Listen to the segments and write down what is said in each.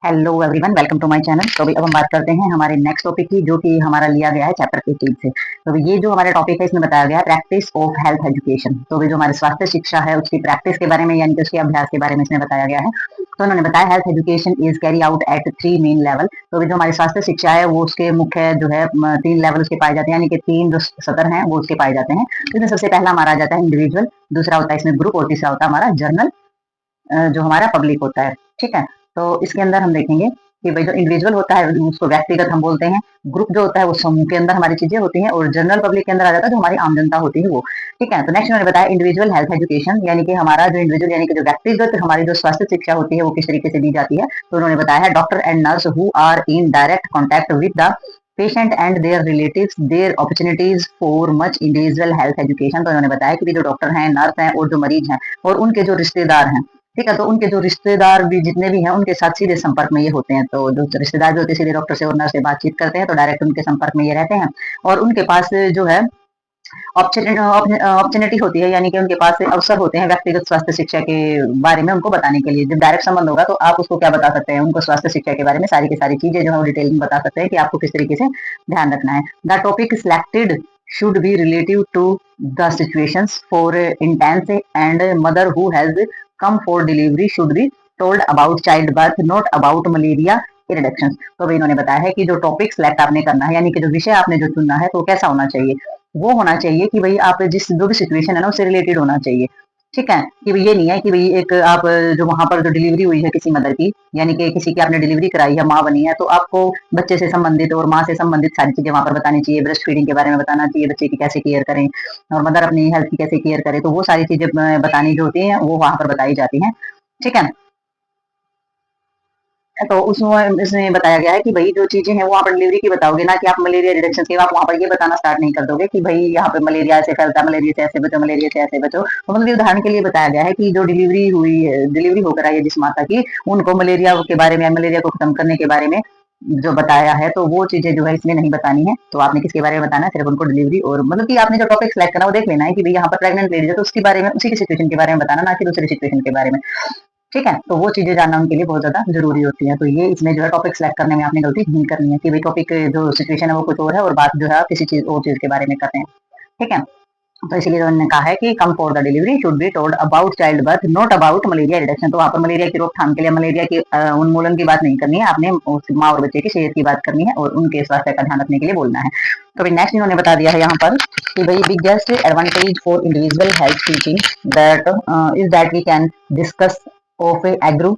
Hello everyone, welcome to my channel. तो अभी अब हम बात करते हैं हमारे नेक्स्ट टॉपिक की, जो कि हमारा लिया गया है चैप्टर 18 से। तो ये जो हमारा टॉपिक है, इसमें बताया गया है प्रैक्टिस ऑफ हेल्थ एजुकेशन। तो जो हमारे स्वास्थ्य शिक्षा है उसकी प्रैक्टिस के बारे में, यानी कि उसके अभ्यास के बारे में इसमें बताया गया है। तो उन्होंने बताया health education is carry out at 3 main level. तो जो हमारी स्वास्थ्य शिक्षा है वो उसके मुख्य जो है 3 लेवल उसके पाए जाते हैं, यानी कि 3 जो सतर हैं वो उसके पाए जाते हैं। तो इसमें सबसे पहला हमारा आ जाता है इंडिविजुअल, दूसरा होता है इसमें ग्रुप, और तीसरा होता है हमारा जर्नल, जो हमारा पब्लिक होता है। ठीक है, तो इसके अंदर हम देखेंगे कि भाई जो इंडिविजुअल होता है उसको व्यक्तिगत हम बोलते हैं, ग्रुप जो होता है वो समूह के अंदर हमारी चीजें होती हैं, और जनरल पब्लिक के अंदर आ जाता है जो हमारी आम जनता होती है वो। ठीक है, तो नेक्स्ट उन्होंने बताया इंडिविजुअल हेल्थ एजुकेशन, यानी कि हमारा जो इंडिविजुअल यानी कि जो व्यक्तिगत हमारी जो स्वास्थ्य शिक्षा होती है वो किस तरीके से दी जाती है। तो उन्होंने बताया है doctor and nurse who are in direct contact with the patient and their relatives their opportunities for much individual health education. तो उन्होंने बताया कि जो डॉक्टर हैं, नर्स हैं और जो मरीज हैं और उनके जो रिश्तेदार हैं, ठीक है, तो उनके जो रिश्तेदार भी जितने भी हैं उनके साथ सीधे संपर्क में ये होते हैं। तो जो रिश्तेदार भी होते हैं सीधे डॉक्टर से और नर्स से बातचीत करते हैं, तो डायरेक्ट उनके संपर्क में ये रहते हैं। और उनके पास जो है अपॉर्चुनिटी होती है, यानी कि उनके पास अवसर होते हैं व्यक्तिगत स्वास्थ्य शिक्षा के बारे में उनको बताने के लिए। जब डायरेक्ट संबंध होगा तो आप उसको क्या बता सकते हैं, उनको स्वास्थ्य शिक्षा के बारे में सारी की सारी चीजें जो है वो डिटेल में बता सकते हैं कि आपको किस तरीके से ध्यान रखना है। The topic selected should be relative to the situations for intense and mother who has come for delivery should be told about childbirth, not about malaria reduction. तो अभी इन्होंने बताया है कि जो टॉपिक सिलेक्ट आपने करना है, यानी कि जो विषय आपने जो चुनना है, तो कैसा होना चाहिए, वो होना चाहिए कि भाई आप जिस जो भी सिचुएशन है ना उससे रिलेटेड होना चाहिए। ठीक है, कि भाई ये नहीं है कि भाई एक आप जो वहां पर जो डिलीवरी हुई है किसी मदर की, यानी कि किसी की आपने डिलीवरी कराई है, माँ बनी है, तो आपको बच्चे से संबंधित और माँ से संबंधित सारी चीजें वहां पर बतानी चाहिए। ब्रेस्ट फीडिंग के बारे में बताना चाहिए, बच्चे की कैसे केयर करें और मदर अपनी हेल्थ की कैसे केयर करे, तो वो सारी चीजें बतानी जो होती है वो वहां पर बताई जाती है। ठीक है, तो उसमें इसमें बताया गया है कि भाई जो चीजें हैं वो आप डिलीवरी की बताओगे, ना कि आप मलेरिया रिडक्शन के आप वहां पर ये बताना स्टार्ट नहीं कर दोगे कि भाई यहाँ पे मलेरिया ऐसे फैलता है, मलेरिया से ऐसे बचो, मलेरिया से ऐसे बचो। तो मतलब उदाहरण के लिए बताया गया है कि जो डिलीवरी हुई है, डिलीवरी होकर आई है जिस माता की, उनको मलेरिया के बारे में, मलेरिया को खत्म करने के बारे में जो बताया है, तो वो चीजें जो है इसमें नहीं बतानी है। तो आपने किसके बारे में बताना है, सिर्फ उनको डिलीवरी, और मतलब कि आपने जो टॉपिक सिलेक्ट करना वो देख लेना है कि भाई यहाँ पर प्रेग्नेंट लेडीज है तो उसके बारे में, उसी की सिचुएशन के बारे में बताना, ना कि दूसरी सिचुएशन के बारे में। ठीक है, तो वो चीजें जानना उनके लिए बहुत ज्यादा जरूरी होती है। तो ये इसमें जो है टॉपिक सिलेक्ट करने में आपने गलती नहीं करनी है कि भाई टॉपिक जो सिचुएशन है वो कुछ और है और बात जो है आप किसी चीज और चीज के बारे में कर रहे हैं। ठीक है, तो इसीलिए उन्होंने कहा है कि come for the delivery should be told about child birth, not about malaria reduction. तो वहाँ पर मलेरिया की रोकथाम के लिए, मलेरिया की उन्मूलन की बात नहीं करनी है, आपने माँ और बच्चे की सेहत की बात करनी है और उनके स्वास्थ्य का ध्यान रखने के लिए बोलना है। तो भाई नेक्स्ट इन्होंने बता दिया है यहाँ पर कि भाई biggest advantage for individual health teaching that is that we can discuss of एग्रू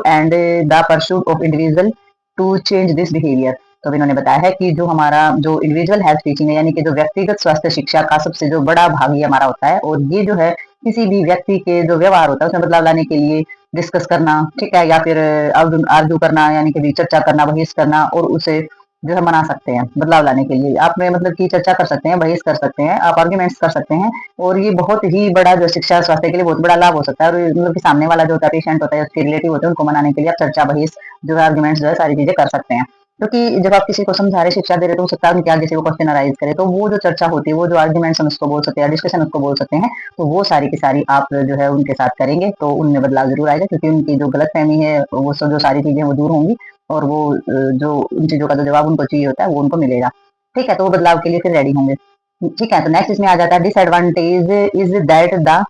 and the pursuit of individual to change this behaviour. तो इन्होंने बताया है कि जो हमारा जो इंडिविजुअल हेल्थ टीचिंग है, यानी कि जो व्यक्तिगत स्वास्थ्य शिक्षा का सबसे जो बड़ा भाग ये हमारा होता है, और ये जो है किसी भी व्यक्ति के जो व्यवहार होता है उसमें बदलाव लाने के लिए डिस्कस करना, ठीक है, या फिर आर्ग्यू करना, यानी कि चर्चा करना, बहस करना, और उसे जो है मना सकते हैं बदलाव लाने के लिए। आप में मतलब की चर्चा कर सकते हैं, बहस कर सकते हैं, आप आर्ग्यूमेंट्स कर सकते हैं, और ये बहुत ही बड़ा जो शिक्षा स्वास्थ्य के लिए बहुत बड़ा लाभ हो सकता है। और मतलब कि सामने वाला जो होता है पेशेंट होता है, उसके रिलेटिव होते हैं, उनको मनाने के लिए आप चर्चा, बहस जो है, आर्ग्यूमेंट्स जो है सारी चीजें कर सकते हैं। क्योंकि जब आप किसी को समझा रहे, शिक्षा दे रहे, तो हो सकता है उनके आगे से वो क्वेश्चन अराइज करे, तो वो जो चर्चा होती है, वो जो आर्ग्यूमेंट्स हम उसको बोल सकते हैं, डिस्कशन उसको बोल सकते हैं, तो वो सारी की सारी आप जो है उनके साथ करेंगे तो उनमें बदलाव जरूर आएगा, क्योंकि उनकी जो गलत फहमी है वो सब जो सारी चीजें वो दूर होंगी, और वो जो उन चीजों का जो जवाब उनको चाहिए होता है वो उनको मिलेगा। ठीक है, तो वो बदलाव के लिए फिर रेडी होंगे। ठीक है, तो नेक्स्ट इसमें आ जाता है disadvantage is that the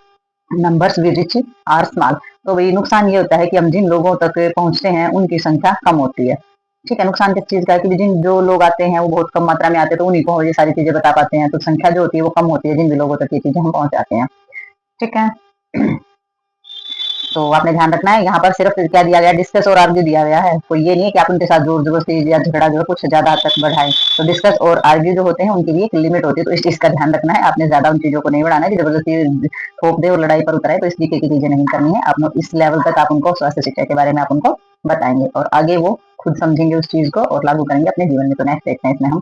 numbers we reach are small. तो वही नुकसान ये होता है कि हम जिन लोगों तक पहुंचते हैं उनकी संख्या कम होती है। ठीक है, नुकसान किस चीज का है कि जिन जो लोग आते हैं वो बहुत कम मात्रा में आते हैं, तो उन्हीं को ये सारी चीजें बता पाते हैं, तो संख्या जो होती है वो कम होती है जिन भी लोगों तक ये चीजें हम पहुंचाते हैं। ठीक है, तो आपने ध्यान रखना है, यहाँ पर सिर्फ क्या दिया गया, डिस्कस और आर्ग्यू दिया गया है। कोई ये नहीं है कि आप उनके साथ जोर जबरदस्ती या झगड़ा जो है कुछ ज्यादा हद तक बढ़ाएं। तो डिस्कस और आर्ग्यू जो होते हैं उनके लिए एक लिमिट होती है, तो इस चीज का ध्यान रखना है। आपने ज्यादा उन चीजों को नहीं बढ़ाना है कि जबरदस्ती थोप दे और लड़ाई पर उतराए, तो इस तरीके की चीजें नहीं करनी है। आप इस लेवल तक आप उनको स्वास्थ्य शिक्षा के बारे में आप उनको बताएंगे, और आगे वो खुद समझेंगे उस चीज को और लागू करेंगे अपने जीवन में। तो नेक्स्ट देखते हैं इसमें हम,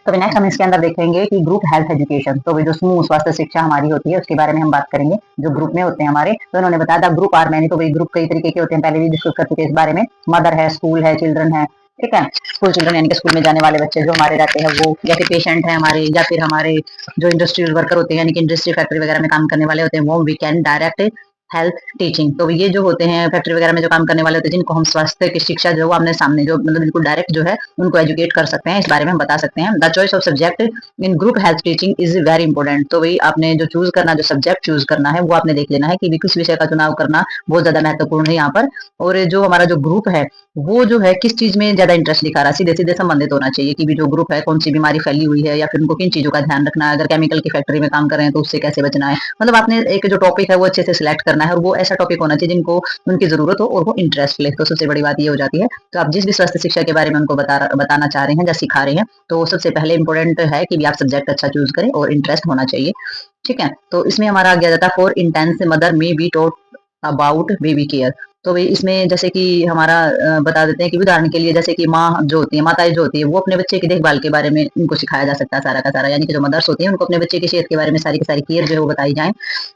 तो नेक्स्ट हम इसके अंदर देखेंगे कि ग्रुप हेल्थ एजुकेशन, तो जो समूह स्वास्थ्य शिक्षा हमारी होती है उसके बारे में हम बात करेंगे, जो ग्रुप में होते हैं हमारे। तो उन्होंने बताया था ग्रुप आर मैनी, तो भाई ग्रुप कई तरीके के होते हैं, पहले भी डिस्कस कर चुके हैं इस बारे में। मदर है, स्कूल है, चिल्ड्रन है। ठीक है, स्कूल चिल्ड्रन यानी कि स्कूल में जाने वाले बच्चे जो हमारे रहते हैं वो, या फिर पेशेंट है हमारे, या फिर हमारे जो इंडस्ट्रियल वर्कर होते हैं, यानी कि इंडस्ट्री फैक्ट्री वगैरह में काम करने वाले होते हैं, वो we can direct health teaching. तो ये जो होते हैं फैक्ट्री वगैरह में जो काम करने वाले होते हैं, जिनको हम स्वास्थ्य की शिक्षा जो आमने सामने जो मतलब बिल्कुल डायरेक्ट जो है उनको एजुकेट कर सकते हैं, इस बारे में हम बता सकते हैं। The choice of subject in group health teaching is very important. तो वही आपने जो चूज करना, जो सब्जेक्ट चूज करना है वो आपने देख लेना है कि किस विषय का चुनाव करना बहुत ज्यादा महत्वपूर्ण है यहाँ पर। और जो हमारा जो ग्रुप है वो जो है किस चीज में ज्यादा इंटरेस्ट दिखा रहा है, सीधे सीधे संबंधित होना चाहिए कि भी जो ग्रुप है कौन सी बीमारी फैली हुई है या फिर उनको किन चीजों का ध्यान रखना है। अगर केमिकल की फैक्ट्री में काम कर रहे हैं तो उससे कैसे बचना है, मतलब आपने एक जो टॉपिक है वो अच्छे से सिलेक्ट करना है और वो ऐसा टॉपिक होना चाहिए जिनको उनकी जरूरत हो और वो इंटरेस्ट ले। तो सबसे बड़ी बात ये हो जाती है। तो आप जिस भी स्वास्थ्य शिक्षा के बारे में उनको बताना चाह रहे हैं या सिखा रहे हैं, तो सबसे पहले इंपॉर्टेंट है कि भी आप सब्जेक्ट अच्छा चूज करें और इंटरेस्ट होना चाहिए। ठीक है, तो इसमें हमारा आगे आ जाता है for intense mother may be taught about baby care. तो भाई इसमें जैसे कि हमारा बता देते हैं कि उदाहरण के लिए जैसे कि माँ जो होती है, माताएं जो होती है, वो अपने बच्चे की देखभाल के बारे में उनको सिखाया जा सकता है सारा का सारा, यानी कि जो मदर्स होती है उनको अपने बच्चे की सेहत के बारे में सारी की सारी केयर जो है वो बताई जाए।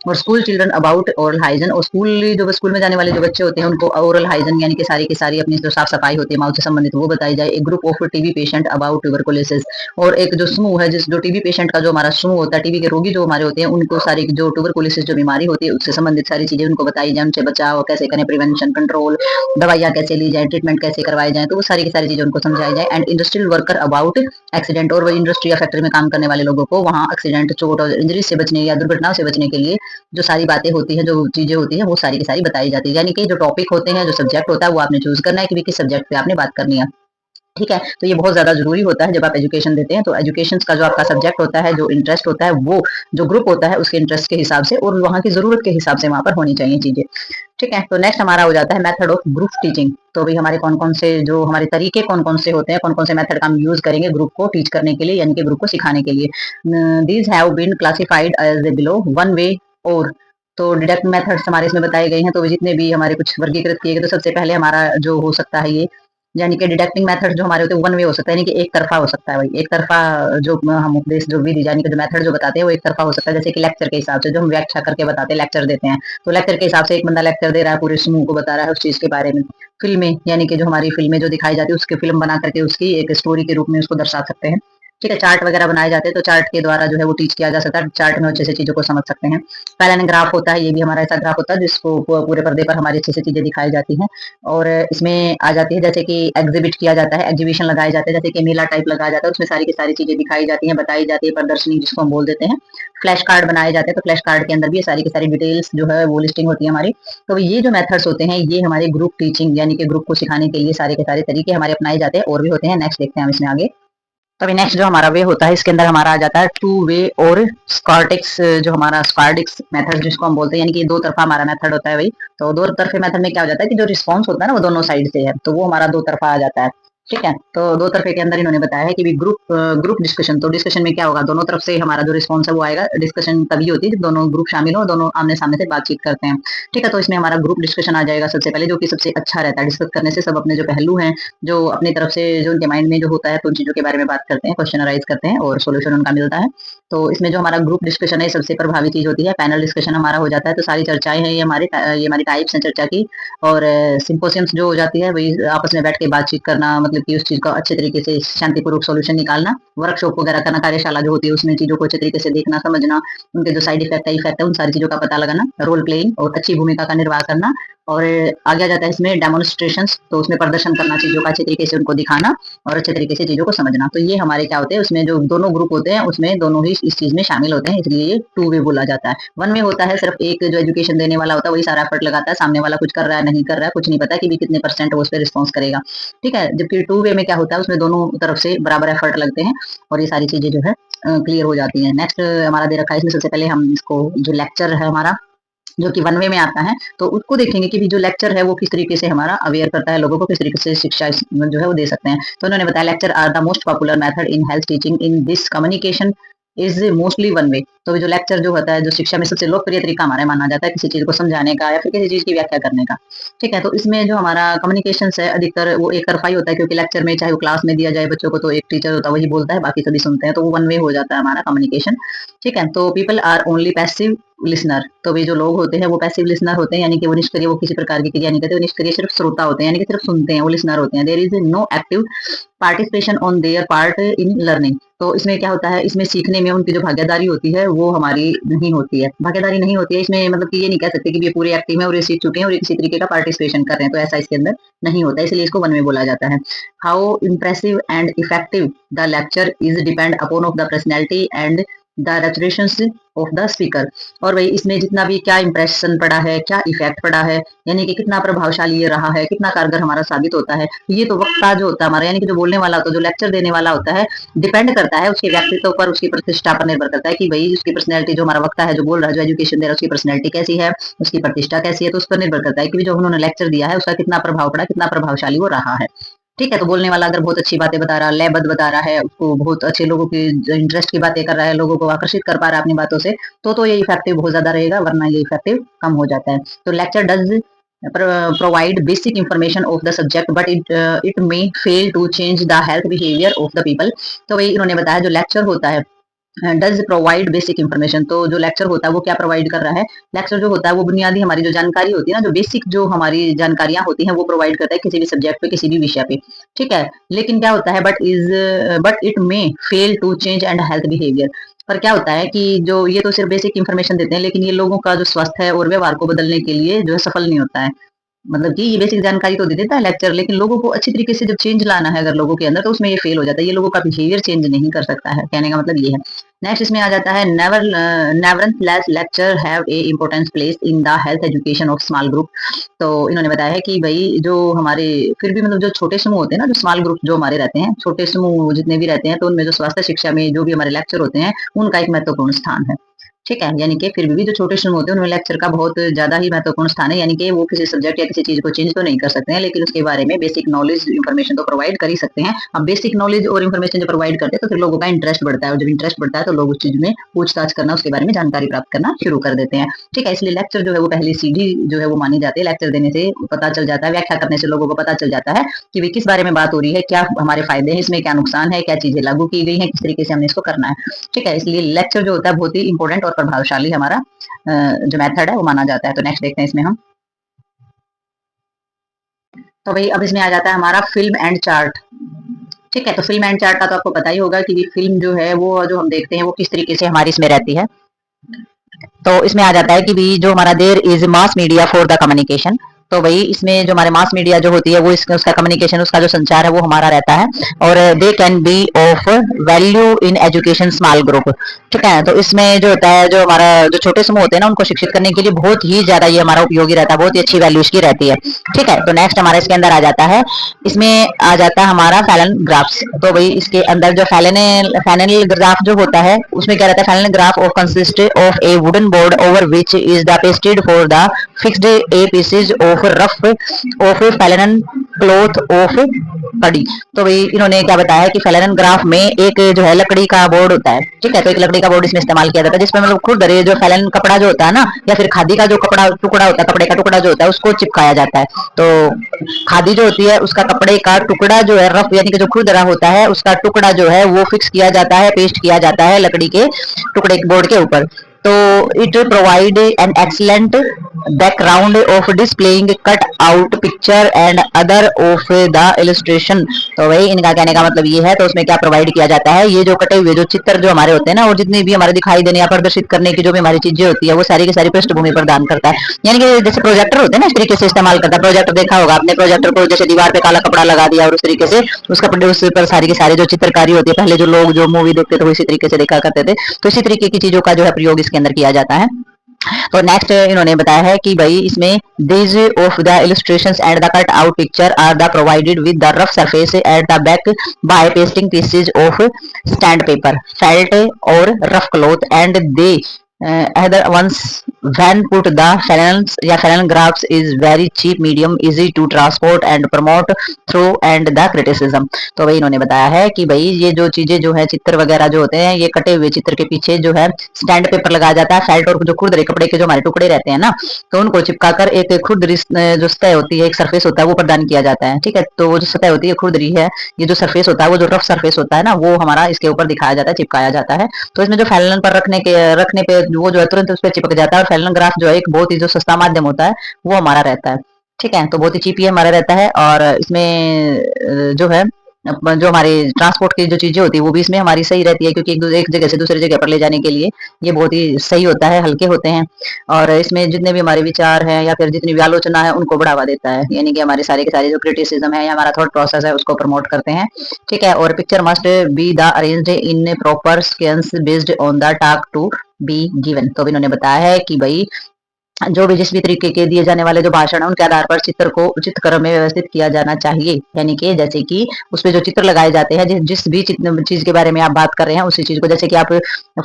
और school children about oral Huygens, और स्कूल में जाने वाले जो बच्चे होते हैं उनको ओरल हाइजन यानी कि सारी की सारी अपनी जो साफ सफाई होती है माउथ से संबंधित वो बताई जाए। एक group of TB patient about tuberculosis, और एक जो समूह है जो टीबी पेशेंट का जो हमारा समूह होता है, टीबी के रोगी जो हमारे होते हैं उनको सारी जो ट्यूबरकुलोसिस जो बीमारी होती है उससे संबंधित सारी चीजें उनको बताई जाए, उनसे बचाव कैसे करें, प्रिवेंशन कंट्रोल, दवाइयाँ कैसे ली जाए, ट्रीटमेंट कैसे करवाई जाए, तो वो सारी की सारी चीजें उनको समझाई जाए। And industrial worker about accident, और वो इंडस्ट्री या फैक्ट्री में काम करने वाले लोगों को वहाँ एक्सीडेंट, चोट और इंजरी से बचने या दुर्घटनाओं से बचने के लिए जो सारी बातें होती है, जो चीजें होती है वो सारी की सारी बताई जाती है। यानी कि जो टॉपिक होते हैं, जो सब्जेक्ट होता है वो आपने चूज करना है कि किस सब्जेक्ट पे आपने बात करनी है। ठीक है, तो ये बहुत ज्यादा जरूरी होता है जब आप एजुकेशन देते हैं। तो एजुकेशन का जो आपका सब्जेक्ट होता है, जो इंटरेस्ट होता है, वो जो ग्रुप होता है उसके इंटरेस्ट के हिसाब से और वहाँ की जरूरत के हिसाब से वहां पर होनी चाहिए चीजें। ठीक है, तो नेक्स्ट हमारा हो जाता है मेथड ऑफ ग्रुप टीचिंग। तो भाई हमारे कौन कौन से जो हमारे तरीके कौन कौन से होते हैं, कौन कौन से मेथड का हम यूज करेंगे ग्रुप को टीच करने के लिए, यानी कि ग्रुप को सिखाने के लिए। These have been classified as below one way और, तो डिडक्ट मेथड्स हमारे इसमें बताए गए हैं। तो जितने भी हमारे कुछ वर्गीकृत किए गए, तो सबसे पहले हमारा जो हो सकता है ये, यानी कि डिडक्टिंग मेथड जो हमारे होते हैं वन वे हो सकता है, यानी कि एक तरफा हो सकता है। भाई एक तरफा जो हम उपदेश जो विधि यानी कि जो मेथड जो बताते हैं वो एक तरफा हो सकता है। जैसे कि लेक्चर के हिसाब से जो हम व्याख्या करके बताते हैं, लेक्चर देते हैं, तो लेक्चर के हिसाब से एक बंदा लेक्चर दे रहा है, पूरे समूह को बता रहा है उस चीज के बारे में। फिल्में, यानी कि जो हमारी फिल्में जो दिखाई जाती है उसकी फिल्म बना करके उसकी एक स्टोरी के रूप में उसको दर्शा सकते हैं। ठीक है, चार्ट वगैरह बनाए जाते हैं तो चार्ट के द्वारा जो है वो टीच किया जा सकता है, चार्ट में अच्छे से चीजों को समझ सकते हैं। पैराग्राफ होता है, ये भी हमारा ऐसा ग्राफ होता है जिसको पूरे पर्दे पर हमारी अच्छे से चीजें दिखाई जाती हैं। और इसमें आ जाती है जैसे कि एग्जिबिट किया जाता है, एग्जीबिशन लगाए जाते हैं, जैसे कि मेला टाइप लगाया जाता है, उसमें सारी की सारी चीजें दिखाई जाती हैं, बताई जाती है, प्रदर्शनी जिसको हम बोल देते हैं। फ्लैश कार्ड बनाए जाते हैं, तो फ्लैश कार्ड के अंदर भी सारी की सारी डिटेल्स जो है वो लिस्टिंग होती है हमारी। तो ये जो मेथड्स होते हैं ये हमारे ग्रुप टीचिंग यानी कि ग्रुप को सिखाने के लिए सारे के सारे तरीके हमारे अपनाए जाते हैं, और भी होते हैं। नेक्स्ट देखते हैं हम इसमें आगे। तो अभी नेक्स्ट जो हमारा वे होता है इसके अंदर हमारा आ जाता है टू वे और स्कॉर्टिक्स, जो हमारा स्कॉर्टिक्स मेथड जिसको हम बोलते हैं, यानी कि दो तरफा हमारा मेथड होता है। भाई तो दो तरफे मेथड में क्या हो जाता है कि जो रिस्पॉन्स होता है ना वो दोनों साइड से है, तो वो हमारा दो तरफा आ जाता है। ठीक है, तो दो तरफे के अंदर इन्होंने बताया है कि भी ग्रुप डिस्कशन, तो डिस्कशन में क्या होगा, दोनों तरफ से हमारा जो रिस्पॉन्स है वो आएगा। डिस्कशन तभी होती है जब दोनों ग्रुप शामिल हो, दोनों आमने सामने से बातचीत करते हैं। ठीक है, तो इसमें हमारा ग्रुप डिस्कशन आ जाएगा सबसे पहले, जो कि सबसे अच्छा रहता है। डिस्कस करने से सब अपने जो पहलू हैं, जो अपनी तरफ से जो उनके माइंड में जो होता है तो उन चीजों के बारे में बात करते हैं, क्वेश्चन राइज करते हैं और सोल्यूशन उनका मिलता है। तो इसमें जो हमारा ग्रुप डिस्कशन है सबसे प्रभावी चीज होती है। पैनल डिस्कशन हमारा हो जाता है, तो सारी चर्चाएं हैं ये हमारी टाइप्स हैं चर्चा की। और सिंपोजियम्स जो हो जाती है वही आपस में बैठ के बातचीत करना, मतलब कि उस चीज का अच्छे तरीके से शांतिपूर्वक सॉल्यूशन निकालना। वर्कशॉप वगैरह करना, कार्यशाला जो होती है उसमें चीजों को अच्छे तरीके से देखना समझना, उनके जो साइड इफेक्ट है इफेक्ट है उन सारी चीजों का पता लगाना, रोल प्लेइंग और अच्छी भूमिका का निर्वाह करना। और आगे आ जाता है इसमें डेमोन्स्ट्रेशन, तो उसमें प्रदर्शन करना, चीजों का अच्छे तरीके से उनको दिखाना और अच्छे तरीके से चीजों को समझना। तो ये हमारे क्या होते हैं, उसमें जो दोनों ग्रुप होते हैं उसमें दोनों ही इस चीज में शामिल होते हैं, इसलिए ये टू वे बोला जाता है। वन वे होता है सिर्फ एक जो एजुकेशन देने वाला होता है वही सारा एफर्ट लगाता है, सामने वाला कुछ कर रहा है नहीं कर रहा है कुछ नहीं पता कि भी कितने परसेंट वो उस पर रिस्पॉन्स करेगा। ठीक है, जबकि टू वे में क्या होता है उसमें दोनों तरफ से बराबर एफर्ट लगते हैं और ये सारी चीजें जो है क्लियर हो जाती है। नेक्स्ट हमारा दे रखा है इसमें सबसे पहले हम इसको जो लेक्चर है हमारा जो कि वन वे में आता है, तो उसको देखेंगे कि भी जो लेक्चर है वो किस तरीके से हमारा अवेयर करता है लोगों को, किस तरीके से शिक्षा जो है वो दे सकते हैं। तो उन्होंने बताया lecture are the most popular method in health teaching in this communication is mostly one way. तो जो लेक्चर जो होता है जो शिक्षा में सबसे लोकप्रिय तरीका हमारा माना जाता है किसी चीज को समझाने का या फिर किसी चीज की व्याख्या करने का। ठीक है, तो इसमें जो हमारा कम्युनिकेशन है अधिकतर वो एक तरफा ही होता है, क्योंकि लेक्चर में चाहे वो क्लास में दिया जाए बच्चों को तो एक टीचर होता है वही बोलता है बाकी सभी सुनते हैं, तो वो वन वे हो जाता है हमारा कम्युनिकेशन। ठीक है, तो people are only passive listener. तो वे जो लोग होते हैं वो पैसिव लिसनर होते हैं, यानी कि वो निष्क्रिय, वो किसी प्रकार की क्रिया नहीं करते, वो निष्क्रिय सिर्फ श्रोता होते हैं, यानी कि सिर्फ सुनते हैं, वो लिसनर होते हैं। There is no active participation on their part in learning. तो इसमें क्या होता है, इसमें सीखने में उनकी जो भागीदारी होती है वो हमारी नहीं होती है, भागीदारी नहीं होती है इसमें, मतलब कि ये नहीं कह सकते कि ये पूरे एक्टिव है और ये सीख चुके हैं और ये किसी तरीके का पार्टिसिपेशन कर रहे हैं, तो ऐसा इसके अंदर नहीं होता है, इसलिए इसको वन में बोला जाता है। How impressive and effective the lecture is depend upon of the personality and the रेचुरेशंस ऑफ द स्पीकर। और भाई इसमें जितना भी क्या इंप्रेशन पड़ा है, क्या इफेक्ट पड़ा है, यानी कि कितना प्रभावशाली ये रहा है, कितना कारगर हमारा साबित होता है, ये तो वक्ता जो होता है हमारा, यानी कि जो बोलने वाला होता है, जो लेक्चर देने वाला होता है, डिपेंड करता है उसके व्यक्तित्व पर, उसकी प्रतिष्ठा पर निर्भर करता है कि भाई उसकी पर्सनैलिटी, जो हमारा वक्ता है, जो बोल रहा है, जो एजुकेशन दे रहा है, उसकी पर्सनैलिटी कैसी है, उसकी प्रतिष्ठा कैसी है, तो उस पर निर्भर करता है कि जो उन्होंने लेक्चर दिया है उसका कितना प्रभाव पड़ा, कितना प्रभावशाली वो रहा है। ठीक है, तो बोलने वाला अगर बहुत अच्छी बातें बता रहा है, लयबद्ध बता रहा है, उसको बहुत अच्छे लोगों की इंटरेस्ट की बातें कर रहा है, लोगों को आकर्षित कर पा रहा है अपनी बातों से, तो ये इफेक्टिव बहुत ज्यादा रहेगा, वरना ये इफेक्टिव कम हो जाता है। तो lecture does provide basic information of the subject but it may fail to change the health behavior of the people। तो वही इन्होंने बताया जो लेक्चर होता है डज प्रोवाइड बेसिक इन्फॉर्मेशन। तो जो लेक्चर होता है वो क्या प्रोवाइड कर रहा है, लेक्चर जो होता है वो बुनियादी हमारी जो जानकारी होती है ना, जो बेसिक जो हमारी जानकारियां होती हैं वो प्रोवाइड करता है किसी भी सब्जेक्ट पे, किसी भी विषय पे। ठीक है, लेकिन क्या होता है, but it may fail to change and health behaviour. पर क्या होता है कि जो ये तो सिर्फ बेसिक इन्फॉर्मेशन देते हैं, लेकिन ये लोगों का जो स्वास्थ्य है और व्यवहार को बदलने के लिए जो है सफल नहीं होता है। मतलब कि ये बेसिक जानकारी तो दे देता है लेक्चर, लेकिन लोगों को अच्छी तरीके से जब चेंज लाना है अगर लोगों के अंदर, तो उसमें ये फेल हो जाता है, ये लोगों का बिहेवियर चेंज नहीं कर सकता है, कहने का मतलब ये है। नेक्स्ट इसमें आ जाता है nevertheless lecture have a importance place in the health education of small group. तो इन्होंने बताया है कि भाई जो हमारे फिर भी मतलब जो छोटे समूह होते हैं ना, जो स्मॉल ग्रुप जो हमारे रहते हैं, छोटे समूह जितने भी रहते हैं, तो उनमें जो स्वास्थ्य शिक्षा में जो भी हमारे लेक्चर होते हैं उनका एक महत्वपूर्ण स्थान है। ठीक है, यानी कि फिर भी जो छोटे समूह होते हैं उनमें लेक्चर का बहुत ज्यादा ही महत्वपूर्ण स्थान है, यानी कि वो किसी सब्जेक्ट या किसी चीज को चेंज तो नहीं कर सकते हैं, लेकिन उसके बारे में बेसिक नॉलेज इन्फॉर्मेशन तो प्रोवाइड कर ही सकते हैं। अब बेसिक नॉलेज और इन्फॉर्मेशन जो प्रोवाइड करते हैं तो फिर लोगों का इंटरेस्ट बढ़ता है, और जब इंटरेस्ट बढ़ता है तो लोग उस चीज में पूछताछ करना, उसके बारे में जानकारी प्राप्त करना शुरू कर देते हैं। ठीक है, इसलिए लेक्चर जो है वो पहली सीढ़ी जो है वो मानी जाती है। लेक्चर देने से पता चल जाता है, व्याख्या करने से लोगों को पता चल जाता है कि वे किस बारे में बात हो रही है, क्या हमारे फायदे हैं इसमें, क्या नुकसान है, क्या चीजें लागू की गई है, किस तरीके से हमने इसको करना है। ठीक है, इसलिए लेक्चर जो होता है बहुत ही इंपॉर्टेंट और प्रभावशाली हमारा जो मेथड है वो माना जाता है। तो नेक्स्ट देखते हैं इसमें हम। तो भाई अब इसमें आ जाता है हमारा फिल्म एंड चार्ट। ठीक है, तो फिल्म एंड चार्ट का तो आपको पता ही होगा कि फिल्म जो है वो जो हम देखते हैं वो किस तरीके से हमारी इसमें रहती है। तो इसमें आ जाता है कि भी जो हमारा there is mass media for the communication. तो भाई इसमें जो हमारे मास मीडिया जो होती है वो उसका कम्युनिकेशन, उसका जो संचार है वो हमारा रहता है, और they can be of value in education small group. ठीक है, तो इसमें जो होता है, जो हमारा जो छोटे समूह होते हैं ना, उनको शिक्षित करने के लिए बहुत ही ज्यादा ये हमारा उपयोगी रहता है, बहुत ही अच्छी वैल्यू इसकी रहती है। ठीक है, तो नेक्स्ट हमारा इसके अंदर आ जाता है, इसमें आ जाता है हमारा फैलन ग्राफ्स। तो भाई इसके अंदर जो फैनल ग्राफ जो होता है उसमें क्या रहता है, flannel graph of consist of a wooden board over which is the pasted for the fixed a pieces of rough of flannel cloth of कड़ी। तो भाई इन्होंने क्या बताया कि फैलन ग्राफ में एक जो है लकड़ी का बोर्ड होता है। ठीक है, तो एक लकड़ी का बोर्ड इसमें इस्तेमाल किया जाता है, जिसमें मतलब खुद जो फैलन कपड़ा जो होता है ना, या फिर खादी का जो कपड़ा टुकड़ा होता है, कपड़े का टुकड़ा जो होता है उसको चिपकाया जाता है। तो खादी जो होती है उसका कपड़े का टुकड़ा जो है रफ, यानी कि जो खुरदरा होता है, उसका टुकड़ा जो है वो फिक्स किया जाता है, पेस्ट किया जाता है लकड़ी के टुकड़े बोर्ड के ऊपर। तो it provide an excellent background of displaying cut out picture and other of the illustration. तो वही इनका कहने का मतलब ये है। तो उसमें क्या प्रोवाइड किया जाता है, ये जो कटे हुए जो चित्र जो हमारे होते हैं ना, और जितनी भी हमारे दिखाई देने या प्रदर्शित करने की जो भी हमारी चीजें होती है वो सारी की सारी पृष्ठभूमि प्रदान करता है। यानी कि जैसे प्रोजेक्टर होते हैं ना, इस तरीके से इस्तेमाल करता है। प्रोजेक्टर देखा होगा आपने, प्रोजेक्टर को जैसे दीवार पे काला कपड़ा लगा दिया और उस तरीके से उसका उस पर सारी की सारी जो चित्रकारी होती है, पहले जो लोग जो मूवी देखते थे वो इसी तरीके से देखा करते थे। तो इसी तरीके की चीजों का जो है प्रयोग इसके अंदर किया जाता है। तो नेक्स्ट इन्होंने बताया है कि भाई इसमें these of the illustrations and the cut out picture are the provided with the rough surface at the back by pasting pieces of sandpaper, felt or rough cloth and they other ones when put the phenol's या phenol graphs is very cheap medium easy to transport and promote through and the criticism। तो भाई इन्होंने बताया है कि भाई ये जो चीजें जो है चित्र वगैरह जो होते हैं ये कटे हुए चित्र के पीछे जो है स्टैंड पेपर लगाया जाता है, फेल्ट और जो खुरदरे कपड़े के जो हमारे टुकड़े रहते हैं ना, तो उनको चिपकाकर एक खुरदरी जो सतह होती है, एक सरफेस होता है वो प्रदान किया जाता है। ठीक है, तो वो जो सतह होती है खुरदरी है, ये जो सरफेस होता है वो जो रफ सरफेस होता है ना वो हमारा इसके ऊपर दिखाया जाता है, चिपकाया जाता है। तो इसमें जो फैलन पर रखने पे वो जो है तुरंत उस पर चिपक जाता है, और फैलन ग्राफ जो है एक बहुत ही जो सस्ता माध्यम होता है वो हमारा रहता है। ठीक है, तो बहुत ही चीप ही हमारा रहता है, और इसमें जो है जो हमारे ट्रांसपोर्ट की जो चीजें होती है वो भी इसमें हमारी सही रहती है, क्योंकि एक जगह से दूसरी जगह पर ले जाने के लिए ये बहुत ही सही होता है, हल्के होते हैं, और इसमें जितने भी हमारे विचार हैं या फिर जितनी भी आलोचना है उनको बढ़ावा देता है, यानी कि हमारे सारे के सारे जो क्रिटिसिज्म है या हमारा थॉट प्रोसेस है उसको प्रमोट करते हैं। ठीक है, और picture must be the arranged in proper sequence based on the task to be given. तो इन्होंने बताया है कि भाई जो भी जिस भी तरीके के दिए जाने वाले जो भाषण है उनके आधार पर चित्र को उचित क्रम में व्यवस्थित किया जाना चाहिए, यानी कि जैसे कि उसपे जो चित्र लगाए जाते हैं जिस भी चीज के बारे में आप बात कर रहे हैं उसी चीज को, जैसे कि आप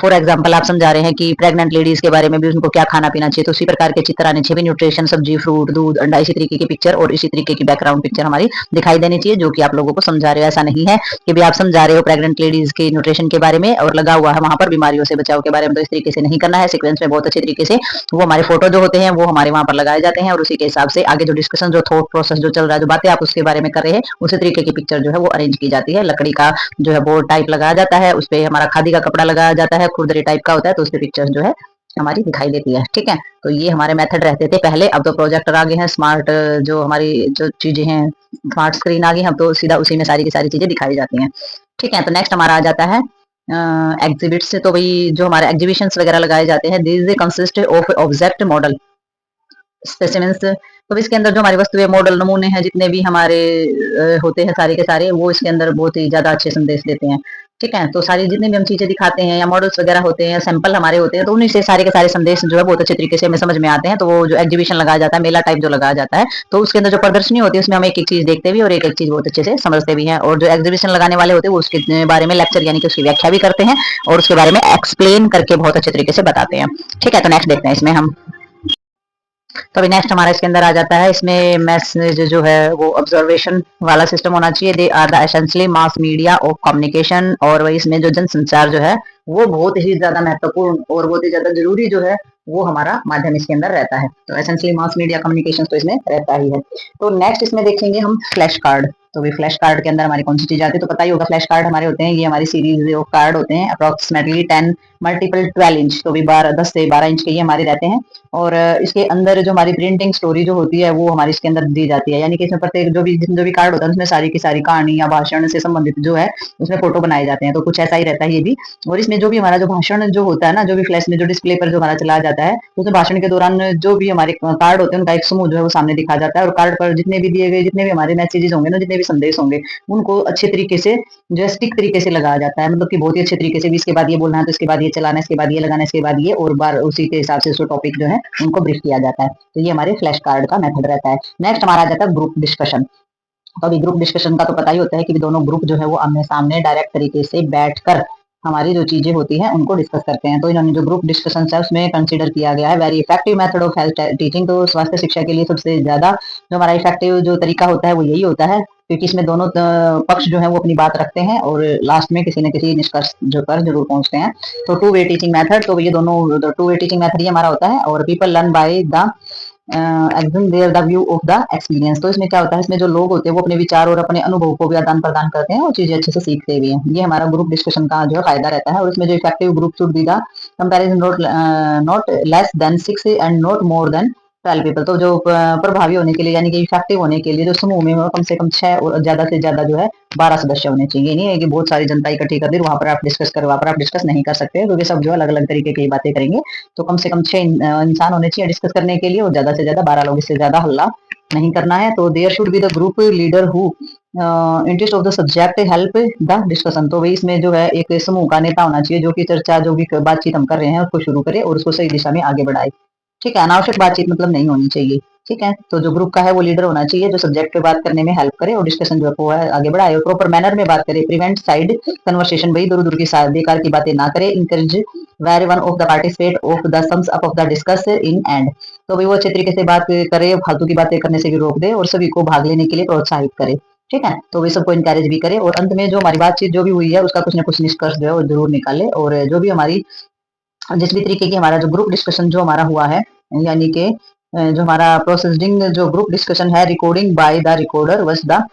फॉर एग्जांपल आप समझा रहे हैं कि प्रेग्नेंट लेडीज के बारे में भी उनको क्या खाना पीना चाहिए, तो उसी प्रकार के चित्र आने चाहिए, न्यूट्रिशन, सब्जी, फ्रूट, दूध, अंडा, इसी तरीके की पिक्चर और इसी तरीके की बैकग्राउंड पिक्चर हमारी दिखाई देनी चाहिए, जो कि आप लोगों को समझा रहे हो। ऐसा नहीं है कि भी आप समझा रहे हो प्रेग्नेंट लेडीज के न्यूट्रिशन के बारे में और लगा हुआ है वहां पर बीमारियों से बचाव के बारे में, तो इस तरीके से नहीं करना है। सिक्वेंस में बहुत अच्छे तरीके से वो हमारे फोटो जो होते हैं वो हमारे वहां पर लगाए जाते हैं, और उसी के हिसाब से आगे जो डिस्कशन, जो थॉट प्रोसेस जो चल रहा है, जो बातें आप उसके बारे में कर रहे हैं, उसी तरीके की पिक्चर जो है वो अरेंज की जाती है। लकड़ी का जो है बोर्ड टाइप लगाया जाता है, उस पर हमारा खादी का कपड़ा लगाया जाता है, खुरदरी टाइप का होता है, तो उस पर पिक्चर जो है हमारी दिखाई देती है। ठीक है, तो ये हमारे मेथड रहते थे पहले, अब तो प्रोजेक्टर आ गए हैं, स्मार्ट जो हमारी जो चीजें हैं, स्मार्ट स्क्रीन आ गई, हम तो सीधा उसी में सारी की सारी चीजें दिखाई जाती हैं। ठीक है, तो नेक्स्ट हमारा आ जाता है एग्जिबिट से। तो भाई जो हमारे एग्जीबिशन वगैरह लगाए जाते हैं, this consist of object model specimens. तो इसके अंदर जो हमारी वस्तुएं, मॉडल, नमूने हैं, जितने भी हमारे होते हैं सारे के सारे, वो इसके अंदर बहुत ही ज्यादा अच्छे संदेश देते हैं। ठीक है, तो सारी जितनी भी हम चीजें दिखाते हैं या मॉडल्स वगैरह होते हैं या सैंपल हमारे होते हैं, तो उन्हीं से सारे के सारे संदेश जो है बहुत अच्छे तरीके से हमें समझ में आते हैं। तो वो जो एग्जीबिशन लगाया जाता है, मेला टाइप जो लगाया जाता है, तो उसके अंदर जो प्रदर्शनी होती है उसमें हम एक एक चीज देखते भी और एक एक चीज बहुत अच्छे से समझते भी हैं, और जो एग्जीबिशन लगाने वाले होते हैं वो उसके बारे में लेक्चर यानी कि उसकी व्याख्या भी करते हैं और उसके बारे में एक्सप्लेन करके बहुत अच्छे तरीके से बताते हैं। ठीक है, तो नेक्स्ट देखते हैं इसमें हम। तो अभी नेक्स्ट हमारा इसके अंदर आ जाता है, इसमें मैसेज जो है वो ऑब्जर्वेशन वाला सिस्टम होना चाहिए। They are the essentially mass media of communication, और वही इसमें जो जनसंचार जो है वो बहुत ही ज्यादा महत्वपूर्ण और बहुत ही ज्यादा जरूरी जो है वो हमारा माध्यम इसके अंदर रहता है। तो एसेंशियली मास मीडिया कम्युनिकेशन तो इसमें रहता ही है। तो नेक्स्ट इसमें देखेंगे हम फ्लैश कार्ड। तो भी फ्लैश कार्ड के अंदर हमारी कौन सी चीज आती है, तो पता ही होगा फ्लैश कार्ड हमारे होते हैं, ये हमारी सीरीज ऑफ कार्ड होते हैं, अप्रोक्सीमेटली 10 मल्टीपल 12 इंच, तो भी 10 से 12 इंच के ये हमारे रहते हैं। और इसके अंदर जो हमारी प्रिंटिंग स्टोरी जो होती है वो हमारी इसके अंदर दी जाती है, यानी कि इसमें प्रत्येक जो भी कार्ड होता है उसमें सारी की सारी कहानी या भाषण से संबंधित जो है उसमें फोटो बनाए जाते हैं। तो कुछ ऐसा ही रहता है ये भी। और इसमें जो भी हमारा जो भाषण जो होता है ना, जो भी फ्लैश में जो डिस्प्ले पर जो हमारा चला जाता है, उसमें भाषण के दौरान जो भी हमारे कार्ड होते हैं उनका एक समूह जो है वो सामने दिखा जाता है, और कार्ड पर जितने भी दिए गए जितने भी हमारे मैसेजेस होंगे ना, जितने भी संदेश होंगे, उनको अच्छे तरीके से जो है स्टिक तरीके से लगाया जाता है, मतलब कि बहुत ही अच्छे तरीके से भी इसके बाद ये बोलना है तो इसके बाद ये चलाना है, इसके बाद ये लगाना है, इसके बाद ये, और बार उसी के हिसाब से उसको टॉपिक जो है उनको ब्रीफ किया जाता है। तो ये हमारे फ्लैश कार्ड का मेथड रहता है। नेक्स्ट हमारा आ जाता है ग्रुप डिस्कशन। तो अभी ग्रुप डिस्कशन का तो पता ही होता है कि दोनों ग्रुप जो है वो आमने सामने डायरेक्ट तरीके से बैठकर हमारी जो चीजें होती हैं उनको डिस्कस करते हैं। तो इन्होंने जो ग्रुप डिस्कशन है उसमें कंसीडर किया गया है very effective method of health teaching. तो स्वास्थ्य शिक्षा के लिए सबसे ज्यादा जो हमारा इफेक्टिव जो तरीका होता है वो यही होता है, क्योंकि इसमें दोनों पक्ष जो है वो अपनी बात रखते हैं और लास्ट में किसी न किसी निष्कर्ष जो पर जरूर पहुंचते हैं। तो टू वे टीचिंग मेथड, तो ये दोनों टू वे टीचिंग मेथड ये हमारा होता है। और people learn by the their the view of the experience. तो इसमें क्या होता है, इसमें जो लोग होते हैं वो अपने विचार और अपने अनुभव को भी आदान प्रदान करते हैं और चीजें अच्छे से सीखते भी हैं। ये हमारा ग्रुप डिस्कशन का जो है फायदा रहता है। और इसमें जो effective group should be the comparison not less than 6 and not more than 12 people. तो जो प्रभावी होने के लिए यानी कि इफेक्टिव होने के लिए जो समूह में कम से कम 6 और ज्यादा से ज्यादा जो है 12 सदस्य होने चाहिए। नहीं है कि बहुत सारी जनता इकट्ठी कर दी वहां पर आप डिस्कस करो, वहां पर आप डिस्कस नहीं कर सकते क्योंकि सब जो अलग अलग तरीके की बातें करेंगे। तो कम से कम 6 इंसान होने चाहिए डिस्कस करने के लिए, और ज्यादा से ज्यादा 12 लोग, इससे ज्यादा हल्ला नहीं करना है। तो there should be the group leader who interest of the subject help the discussion. तो वही इसमें जो है एक समूह का नेता होना चाहिए जो कि चर्चा जो भी बातचीत हम कर रहे हैं उसको शुरू करे और उसको सही दिशा में आगे बढ़ाए। ठीक है, अनावश्यक बातचीत मतलब नहीं होनी चाहिए। ठीक है। तो जो ग्रुप का है वो लीडर होना चाहिए जो सब्जेक्ट पे बात करने में हेल्प करे और डिस्कशन जो है वो है आगे बढ़ाए और प्रॉपर मैनर में बात करे, प्रिवेंट साइड कन्वर्सेशन, भाई दूर दूर की बेकार की बातें ना करे, encourage very one of the participate of the sums up of the discuss in and. तो भाई वो अच्छे तरीके से बात करे, फालतू की बातें करने से भी रोक दे और सभी को भाग लेने के लिए प्रोत्साहित करे। ठीक है, तो वे सबको इनकरेज भी करे और अंत में जो हमारी बातचीत जो भी हुई है उसका कुछ ना कुछ निष्कर्ष जो है वो जरूर निकाले और जो भी हमारी जिस भी तरीके की हमारा जो ग्रुप डिस्कशन जो हमारा हुआ है, यानी कि जो हमारा प्रोसेसिंग जो ग्रुप डिस्कशन है, रिकॉर्डिंग बाय द रिकॉर्डर वस the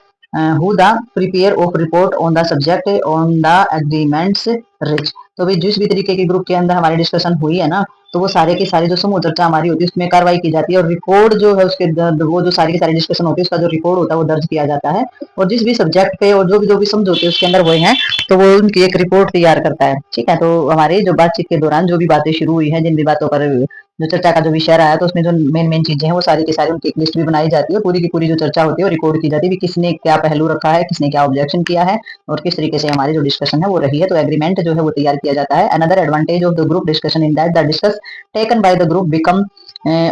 who the prepare of report on the subject on the agreements rich. तो भाई जिस भी तरीके के ग्रुप के अंदर हमारी डिस्कशन हुई है ना, तो वो सारे की सारी जो समूह चर्चा हमारी होती है उसमें कार्रवाई की जाती है और रिकॉर्ड जो है उसके वो जो सारी की सारी डिस्कशन होती है उसका जो रिकॉर्ड होता है वो दर्ज किया जाता है और जिस भी सब्जेक्ट पे और जो भी समझौते उसके अंदर हुए हैं तो वो उनकी एक रिपोर्ट तैयार करता है। ठीक है, तो हमारी जो बातचीत के दौरान जो भी बातें शुरू हुई है, जिन भी बातों पर जो चर्चा का जो विषय रहा है, तो उसमें जो मेन मेन चीजें हैं वो सारी की सारी उनकी एक लिस्ट भी बनाई जाती है, पूरी की पूरी जो चर्चा होती है वो रिकॉर्ड की जाती है कि किसने क्या पहलू रखा है, किसने क्या ऑब्जेक्शन किया है और किस तरीके से हमारी जो डिस्कशन है वो रही है। तो एग्रीमेंट जो है वो तैयार किया जाता है। Another advantage of the group discussion in that the discuss taken by the group become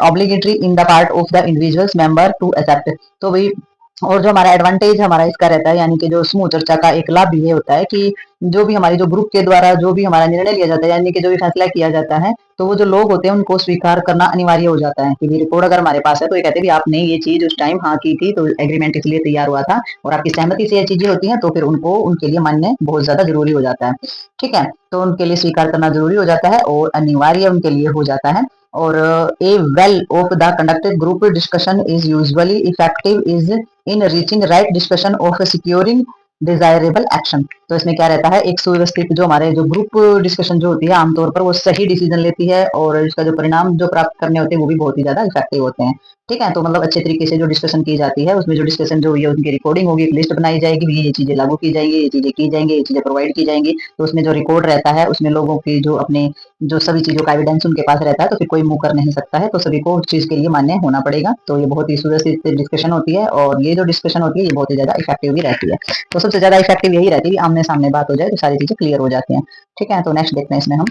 obligatory in the part of the individuals member to accept. तो भाई और जो हमारा एडवांटेज हमारा इसका रहता है, यानी कि जो समूह चर्चा का एक लाभ ये होता है कि जो भी हमारी जो ग्रुप के द्वारा जो भी हमारा निर्णय लिया जाता है, यानी कि जो भी फैसला किया जाता है, तो वो जो लोग होते हैं उनको स्वीकार करना अनिवार्य हो जाता है कि रिपोर्ट अगर हमारे पास है तो ये कहते हैं कि आपने ये चीज उस टाइम हाँ की थी तो एग्रीमेंट इसलिए तैयार हुआ था और आपकी सहमति से ये चीजें होती हैं तो फिर उनको उनके लिए मानने बहुत ज्यादा जरूरी हो जाता है। ठीक है, तो उनके लिए स्वीकार करना जरूरी हो जाता है और अनिवार्य उनके लिए हो जाता है। और a well of the conducted group discussion is usually effective is in reaching right discussion of securing desirable action. तो इसमें क्या रहता है, एक सुव्यवस्थित जो हमारे जो ग्रुप डिस्कशन जो होती है आमतौर पर वो सही डिसीजन लेती है और इसका जो परिणाम जो प्राप्त करने होते हैं वो भी बहुत ही ज्यादा इफेक्टिव होते हैं। ठीक है, तो मतलब अच्छे तरीके से जो डिस्कशन की जाती है उसमें जो डिस्कशन जो हुई है उनकी रिकॉर्डिंग होगी, एक लिस्ट बनाई जाएगी, ये चीजें लागू की जाएंगी, ये चीजें की जाएंगी, ये चीजें प्रोवाइड की जाएंगी। तो उसमें जो रिकॉर्ड रहता है उसमें लोगों की जो अपने जो सभी चीजों का एविडेंस उनके पास रहता है तो फिर कोई मुंह कर नहीं सकता है, तो सभी को उस चीज के लिए मान्य होना पड़ेगा। तो ये बहुत ही सुव्यवस्थित डिस्कशन होती है और ये जो डिस्कशन होती है ये बहुत ही ज्यादा इफेक्टिव भी रहती है। तो सबसे ज्यादा इफेक्टिव यही रहती है कि आमने सामने बात हो जाए तो सारी चीजें क्लियर हो जाती हैं। ठीक है, तो नेक्स्ट देखते हैं इसमें हम।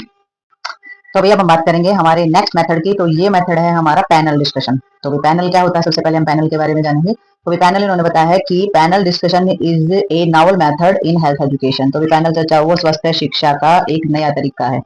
तो भैया हम बात करेंगे हमारे नेक्स्ट मेथड की। तो ये मेथड है हमारा पैनल डिस्कशन। तो भाई पैनल क्या होता है, सबसे पहले हम पैनल के बारे में जानेंगे। तो भाई पैनल इन्होंने बताया है कि panel discussion is a novel method in health education. तो भाई पैनल चर्चा वो स्वास्थ्य शिक्षा का एक नया तरीका है।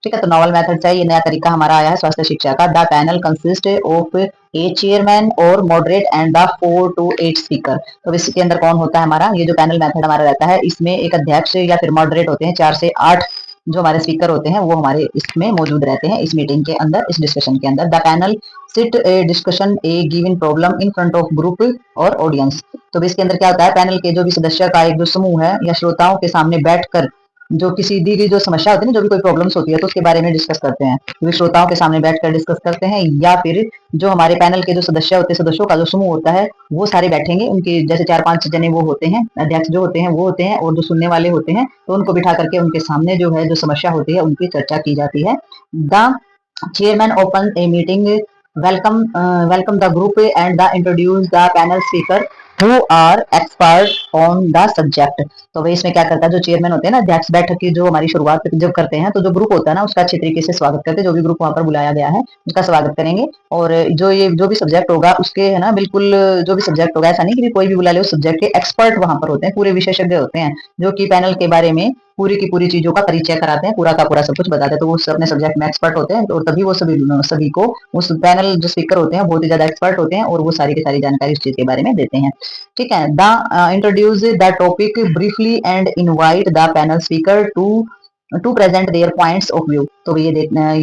ठीक है, तो नॉवल मेथड से ये नया तरीका हमारा आया है स्वास्थ्य शिक्षा का। The panel consist of a chairman और moderate and the 4 to 8 speaker. तो इसके अंदर कौन होता है हमारा, ये जो पैनल मेथड हमारा रहता है इसमें एक अध्यक्ष या फिर मॉडरेट होते हैं, 4 से 8 जो हमारे स्पीकर होते हैं वो हमारे इसमें मौजूद रहते हैं इस मीटिंग के अंदर, इस डिस्कशन के अंदर। The panel sit a discussion a given problem in front of group और ऑडियंस। तो इसके अंदर क्या होता है, पैनल के जो भी सदस्य का एक जो समूह है या श्रोताओं के सामने बैठकर जो किसी दी गई जो समस्या होती है ना, जो भी कोई प्रॉब्लम्स होती है तो उसके बारे में डिस्कस करते हैं, क्योंकि श्रोताओं के सामने बैठकर डिस्कस करते हैं या फिर जो हमारे पैनल के जो सदस्य होते हैं, सदस्यों का जो समूह होता है वो सारे बैठेंगे, उनके जैसे 4-5 जने वो होते हैं, अध्यक्ष जो होते हैं वो होते हैं और जो सुनने वाले होते हैं तो उनको बिठा करके उनके सामने जो है जो समस्या होती है उनकी चर्चा की जाती है। The chairman open a meeting, welcome the group and the introduce the panel speaker who are expert on the subject. तो भाई इसमें क्या करता है, जो चेयरमैन होते हैं ना, अध्यक्ष बैठक की जो हमारी शुरुआत जब करते हैं तो जो ग्रुप होता है ना उसका अच्छे तरीके से स्वागत करते हैं, जो भी ग्रुप वहां पर बुलाया गया है उसका स्वागत करेंगे और जो भी सब्जेक्ट होगा उसके है ना, बिल्कुल जो भी सब्जेक्ट होगा, ऐसा नहीं कि कोई भी बुला ले, उस सब्जेक्ट के एक्सपर्ट वहां पर होते हैं, पूरे विशेषज्ञ होते हैं जो कि पैनल के बारे में पूरी की पूरी चीजों का परिचय कराते हैं, पूरा का पूरा सब कुछ बताते हैं। तो वो अपने सब्जेक्ट में एक्सपर्ट होते हैं और तभी वो सभी को उस पैनल जो स्पीकर होते हैं बहुत ही ज्यादा एक्सपर्ट होते हैं और वो सारी की सारी जानकारी उस चीज के बारे में देते हैं। ठीक है, the introduce the topic briefly and invite the panel speaker to present their points of view. तो ये देखना,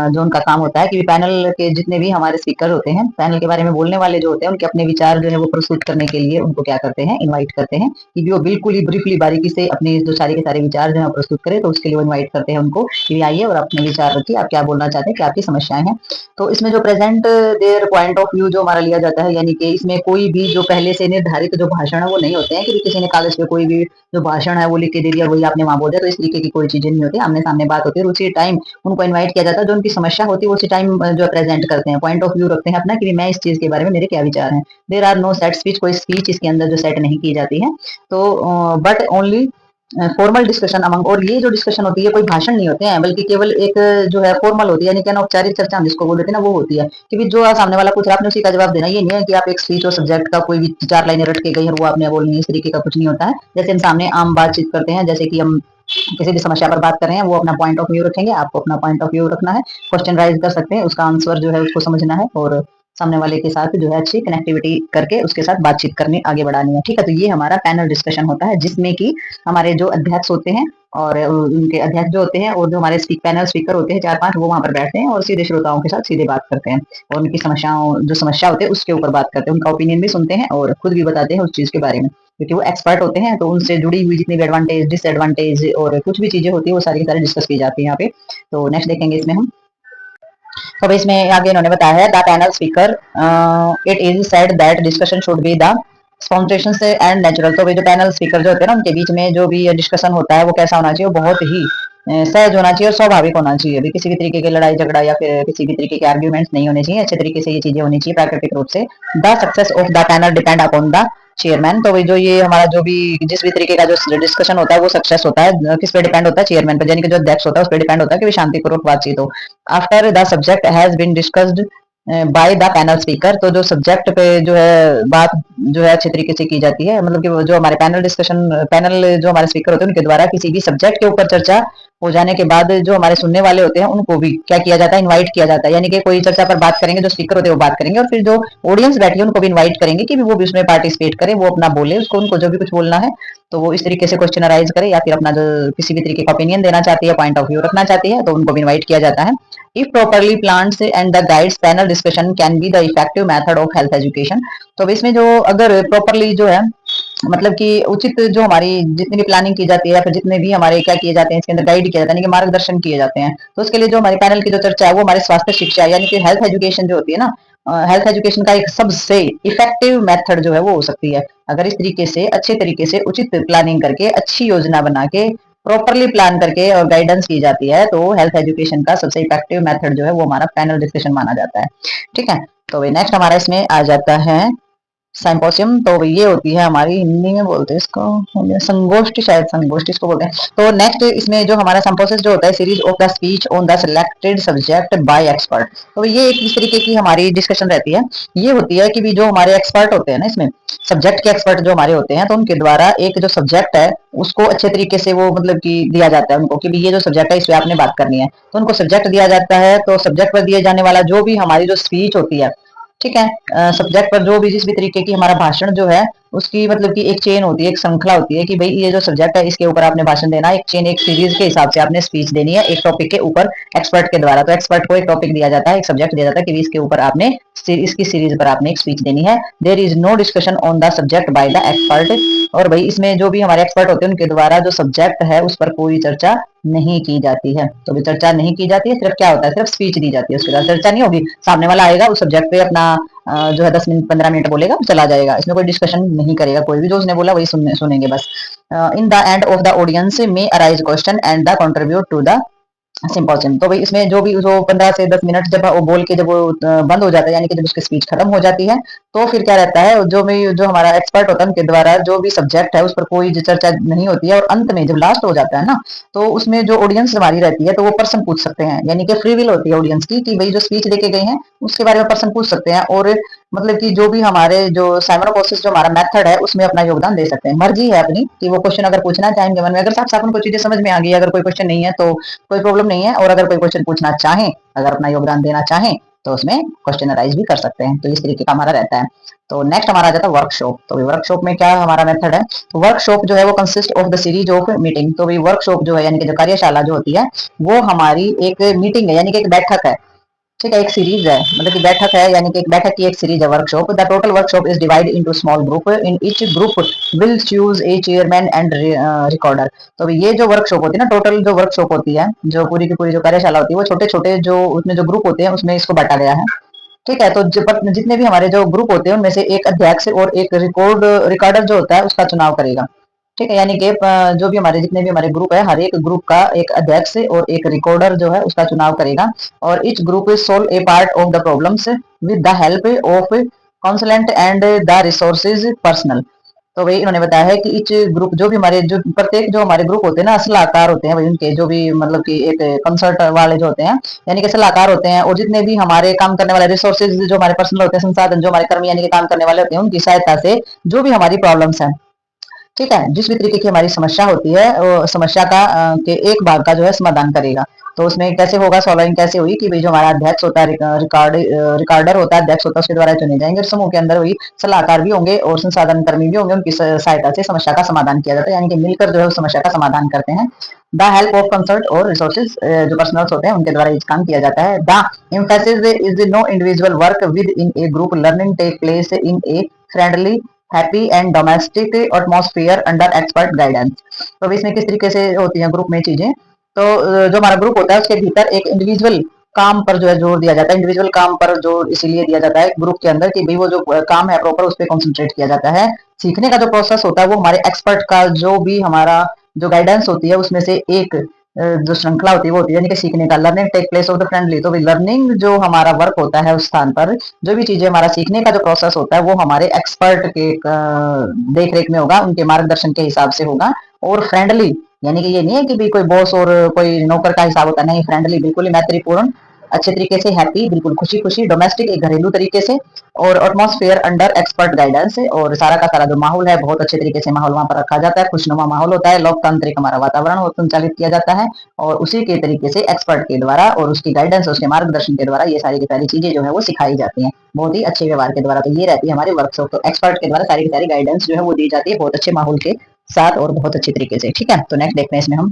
जो उनका काम होता है कि पैनल के जितने भी हमारे स्पीकर होते हैं, पैनल के बारे में बोलने वाले जो होते हैं, उनके अपने विचार जो है वो प्रस्तुत करने के लिए उनको क्या करते हैं, इनवाइट करते हैं कि वो बिल्कुल ही ब्रीफली बारीकी से अपने जो सारे के सारे विचार जो है प्रस्तुत करें। तो उसके लिए वो इन्वाइट करते हैं उनको कि आइए और अपने विचार रखिए, आप क्या बोलना चाहते हैं, क्या आपकी समस्याएं हैं। तो इसमें जो present their point of view जो हमारा लिया जाता है, यानी कि इसमें कोई भी जो पहले से निर्धारित जो भाषण है वो नहीं होते हैं कि किसी ने कागज पे कोई भी जो भाषण है वो लिख के दे दिया वही आपने वहां बोल दिया, तो इस तरीके की कोई चीजें नहीं होती, आमने सामने बात होती है। उसी टाइम उनको इन्वाइट किया जाता है, जो उनकी समस्या होती है उसी टाइम जो प्रेजेंट करते हैं, पॉइंट ऑफ व्यू रखते हैं अपना कि मैं इस चीज के बारे में मेरे क्या विचार हैं। There are no set speech, कोई स्पीच इसके अंदर जो सेट नहीं की जाती है। तो but only formal discussion among, और ये जो डिस्कशन होती है कोई भाषण नहीं होते हैं, बल्कि केवल एक जो है फॉर्मल होती है, यानी कि अनौपचारिक चर्चा हम जिसको बोल देते हैं ना, वो होती है कि जो सामने वाला पूछ रहा है आपने उसी का जवाब देना। ये नहीं है कि आप एक स्पीच और सब्जेक्ट का कोई भी 4 लाइनें रट के गई और वो आपने बोलनी है, इस तरीके का कुछ नहीं होता है। जैसे हम सामने आम बातचीत करते हैं, जैसे कि हम किसी भी समस्या पर बात कर रहे हैं, वो अपना पॉइंट ऑफ व्यू रखेंगे, आपको अपना पॉइंट ऑफ व्यू रखना है, क्वेश्चन राइज कर सकते हैं, उसका आंसर जो है उसको समझना है और सामने वाले के साथ जो है अच्छी कनेक्टिविटी करके उसके साथ बातचीत करनी, आगे बढ़ानी है। ठीक है, तो ये हमारा पैनल डिस्कशन होता है, जिसमें कि हमारे जो अध्यक्ष होते हैं और उनके अध्यक्ष जो होते हैं और जो हमारे पैनल स्पीकर होते हैं 4-5, वो वहां पर बैठते हैं और सीधे श्रोताओं के साथ सीधे बात करते हैं और उनकी समस्याओं, जो समस्या होते हैं उसके ऊपर बात करते हैं, उनका ओपिनियन भी सुनते हैं और खुद भी बताते हैं उस चीज के बारे में, क्योंकि वो एक्सपर्ट होते हैं। तो उनसे जुड़ी हुई जितनी भी एडवांटेज, डिसएडवांटेज और कुछ भी चीजें होती है वो सारी की सारी डिस्कस की जाती है यहाँ पे। तो नेक्स्ट देखेंगे इसमें हम। तो इसमें आगे इन्होंने बताया है the panel speaker, it is said that discussion should be the spontaneous से एंड नेचुरल। तो जो पैनल स्पीकर जो होते हैं ना, उनके बीच में जो भी डिस्कशन होता है वो कैसा होना चाहिए, वो बहुत ही सहज होना चाहिए और स्वाभाविक होना चाहिए। अभी किसी भी तरीके की लड़ाई झगड़ा या फिर किसी भी तरीके के आर्ग्यूमेंट्स नहीं होने चाहिए, अच्छे तरीके से ये चीजें होनी चाहिए प्राकृतिक रूप से। The success of the panel depend upon the chairman. तो जो ये हमारा जो भी जिस भी तरीके का जो डिस्कशन होता है वो सक्सेस होता है किस पे डिपेंड होता है, चेयरमैन पे, यानी कि जो अध्यक्ष होता है उस पर डिपेंड होता है कि शांतिपूर्वक बातचीत हो। After the subject has been discussed by the panel speaker, तो जो सब्जेक्ट पे जो है बात जो है अच्छे तरीके से की जाती है, मतलब कि जो हमारे पैनल डिस्कशन, पैनल जो हमारे स्पीकर होते हैं उनके द्वारा किसी भी सब्जेक्ट के ऊपर चर्चा हो जाने के बाद जो हमारे सुनने वाले होते हैं उनको भी क्या किया जाता है, इनवाइट किया जाता है। यानी कि कोई चर्चा पर बात करेंगे, जो स्पीकर होते हैं वो बात करेंगे और फिर जो ऑडियंस बैठी है उनको भी इनवाइट करेंगे कि वो भी उसमें पार्टिसिपेट करे, वो अपना बोले, उसको उनको जो भी कुछ बोलना है तो वो इस तरीके से क्वेश्चन अराइज करे या फिर अपना जो किसी भी तरीके का ओपिनियन देना चाहती है, पॉइंट ऑफ व्यू रखना चाहती है, तो उनको भी इनवाइट किया जाता है। If properly planned and the guides, panel discussion can be the effective method of health education. तो इसमें जो अगर प्रॉपरली जो है, मतलब कि उचित जो हमारी जितनी भी प्लानिंग की जाती है या फिर जितने भी हमारे क्या किए जाते हैं इसके अंदर गाइड किया जाता है, यानी कि मार्गदर्शन किए जाते हैं, तो उसके लिए जो हमारी पैनल की जो चर्चा है वो हमारे स्वास्थ्य शिक्षा यानी कि हेल्थ एजुकेशन जो होती है ना, हेल्थ एजुकेशन का एक सबसे इफेक्टिव मेथड जो है वो हो सकती है। अगर इस तरीके से अच्छे तरीके से उचित प्लानिंग करके, अच्छी योजना बना के, प्रॉपरली प्लान करके और गाइडेंस की जाती है, तो हेल्थ एजुकेशन का सबसे इफेक्टिव मेथड जो है वो हमारा पैनल डिस्कशन माना जाता है। ठीक है, तो नेक्स्ट हमारा इसमें आ जाता है साइम्पोसियम। तो ये होती है हमारी, हिंदी में बोलते हैं इसको संगोष्ठी, शायद संगोष्ठी इसको बोलते हैं। तो नेक्स्ट इसमें जो हमारा संपोसिस जो होता है, series of the speech on the selected subject by expert. तो ये एक इस तरीके की हमारी डिस्कशन रहती है। ये होती है कि भी जो हमारे एक्सपर्ट होते हैं ना, इसमें सब्जेक्ट के एक्सपर्ट जो हमारे होते हैं, तो उनके द्वारा एक जो सब्जेक्ट है उसको अच्छे तरीके से वो मतलब कि दिया जाता है उनको कि भी ये जो सब्जेक्ट है इस पे आपने बात करनी है, तो उनको सब्जेक्ट दिया जाता है। तो सब्जेक्ट पर दिए जाने वाला जो भी हमारी जो स्पीच होती है, ठीक है, सब्जेक्ट पर जो भी जिस भी तरीके की हमारा भाषण जो है उसकी मतलब कि एक चेन होती है, एक श्रृंखला होती है कि भाई ये जो सब्जेक्ट है इसके ऊपर आपने भाषण देना है, एक चेन, एक सीरीज के हिसाब से आपने स्पीच देनी है एक टॉपिक के ऊपर एक्सपर्ट के द्वारा। तो एक्सपर्ट को एक टॉपिक दिया जाता है, एक सब्जेक्ट दिया जाता है कि इसके ऊपर आपने इसकी सीरीज पर आपने एक स्पीच देनी है। There is no discussion on the subject by the expert. और भाई इसमें जो भी हमारे एक्सपर्ट होते हैं उनके द्वारा जो सब्जेक्ट है उस पर कोई चर्चा नहीं की जाती है। तो भी चर्चा नहीं की जाती है, सिर्फ क्या होता है, सिर्फ स्पीच दी जाती है, उसके बाद चर्चा नहीं होगी। सामने वाला आएगा उस सब्जेक्ट पे अपना जो है 10-15 मिनट बोलेगा, चला जाएगा, इसमें कोई डिस्कशन नहीं करेगा, कोई भी जो उसने बोला वही सुनेंगे बस। In the end of the audience में arise question and the contribute to the symposium. तो भाई इसमें जो भी जो 15 से 10 मिनट जब वो बोल के जब वो बंद हो जाता है, यानी कि जब उसकी स्पीच खत्म हो जाती है, तो फिर क्या रहता है, जो हमारा एक्सपर्ट होता है उनके द्वारा जो भी सब्जेक्ट है उस पर कोई चर्चा नहीं होती है। और अंत में जब लास्ट हो जाता है ना, तो उसमें जो ऑडियंस हमारी रहती है तो वो प्रश्न पूछ सकते हैं, यानी कि फ्री विल होती है ऑडियंस की कि भाई जो स्पीच देके गए हैं उसके बारे में प्रश्न पूछ सकते हैं और मतलब कि जो भी हमारे जो साइमोप्रोसेस जो हमारा मेथड है उसमें अपना योगदान दे सकते हैं। मर्जी है अपनी कि वो क्वेश्चन अगर पूछना चाहेंगे मन में, अगर साफ साफ उनको चीजें समझ में आ गई, अगर कोई क्वेश्चन नहीं है तो कोई प्रॉब्लम नहीं है, और अगर कोई क्वेश्चन पूछना चाहें, अगर अपना योगदान देना चाहें तो उसमें क्वेश्चन अराइज भी कर सकते हैं। तो इस तरीके का हमारा रहता है। तो नेक्स्ट हमारा आ जाता है वर्कशॉप। तो वर्कशॉप में क्या हमारा मेथड है, तो वर्कशॉप जो है वो consist of the series of meeting. तो वर्कशॉप जो है यानी कि जो कार्यशाला जो होती है वो हमारी एक मीटिंग है, यानी कि एक बैठक है, ठीक है, एक सीरीज है, मतलब कि बैठक है, यानी कि एक बैठक की एक सीरीज है workshop. The total workshop is divide into small group, in each group will choose a chairman and recorder. तो ये जो वर्कशॉप होती है ना, टोटल जो वर्कशॉप होती है, जो पूरी की पूरी जो कार्यशाला होती है, वो छोटे छोटे जो उसमें जो ग्रुप होते हैं उसमें इसको बांटा गया है। ठीक है, तो जितने भी हमारे जो ग्रुप होते हैं उनमें से एक अध्यक्ष और एक रिकॉर्डर जो होता है उसका चुनाव करेगा। ठीक है, यानी कि जो भी हमारे जितने भी हमारे ग्रुप है, हर एक ग्रुप का एक अध्यक्ष और एक रिकॉर्डर जो है उसका चुनाव करेगा। और each group is solve A part of the problems with the help of consultant and the resources personal. तो वही इन्होंने बताया है कि ईच ग्रुप जो भी हमारे जो प्रत्येक जो हमारे ग्रुप होते हैं ना सलाहकार होते हैं, वही उनके जो भी मतलब कि एक कंसल्ट वाले जो होते हैं यानी कि सलाहकार होते हैं, और जितने भी हमारे काम करने वाले रिसोर्सेज जो हमारे पर्सनल होते हैं, संसाधन जो हमारे कर्मी यानी कि काम करने वाले होते हैं, उनकी सहायता से जो भी हमारी प्रॉब्लम्स है, ठीक है, जिस भी तरीके की हमारी समस्या होती है वो समस्या का के एक भाग का जो है समाधान करेगा। तो उसमें कैसे होगा, सॉल्विंग कैसे हुई कि भाई जो हमारा अध्यक्ष होता है, रिकॉर्डर होता है, अध्यक्ष होता है, उसके द्वारा चुने जाएंगे, और समूह के अंदर वही सलाहकार भी होंगे और संसाधन कर्मी भी होंगे, उनकी सहायता से समस्या का समाधान किया जाता है, यानी कि मिलकर जो है उस समस्या का समाधान करते हैं। द हेल्प ऑफ कंसल्ट और रिसोर्सेज जो पर्सनल्स होते हैं उनके द्वारा ये काम किया जाता है। The emphasis is no individual work with in a group, learning take place in a friendly happy and domestic atmosphere under expert guidance. तो अभी इसमें किस तरीके से होती हैं ग्रुप में चीजें, तो जो हमारा ग्रुप होता है उसके भीतर एक इंडिविजुअल काम पर जो है जोर दिया जाता है, इंडिविजुअल काम पर जोर इसीलिए दिया जाता है ग्रुप के अंदर कि भाई वो जो काम है प्रॉपर उस पर कॉन्सेंट्रेट किया जाता है। सीखने का जो प्रोसेस होता है वो हमारे एक्सपर्ट का जो भी हमारा जो गाइडेंस होती है उसमें से एक जो श्रृंखला होती है वो होती है यानी कि सीखने का, learning take place of the friendly. तो लर्निंग जो हमारा वर्क होता है उस स्थान पर जो भी चीजें हमारा सीखने का जो प्रोसेस होता है वो हमारे एक्सपर्ट के देख रेख में होगा, उनके मार्गदर्शन के हिसाब से होगा। और फ्रेंडली यानी कि ये नहीं है कि भी कोई बॉस और कोई नौकर का हिसाब होता नहीं, फ्रेंडली बिल्कुल ही मैत्रीपूर्ण अच्छे तरीके से, हैप्पी बिल्कुल खुशी खुशी, डोमेस्टिक एक घरेलू तरीके से, और एटमॉस्फेयर अंडर एक्सपर्ट गाइडेंस है। और सारा का सारा जो माहौल है बहुत अच्छे तरीके से माहौल वहां पर रखा जाता है, खुशनुमा माहौल होता है, लोकतांत्रिक हमारा वातावरण वो संचालित किया जाता है, और उसी के तरीके से एक्सपर्ट के द्वारा और उसकी गाइडेंस उसके मार्गदर्शन के द्वारा ये सारी की सारी चीजें जो है वो सिखाई जाती हैं बहुत ही अच्छे व्यवहार के द्वारा। तो ये रहती है हमारी वर्कशॉप, तो एक्सपर्ट के द्वारा सारी की सारी गाइडेंस जो है वो दी जाती है बहुत अच्छे माहौल के साथ और बहुत अच्छे तरीके से। ठीक है, तो नेक्स्ट देखते हैं इसमें हम।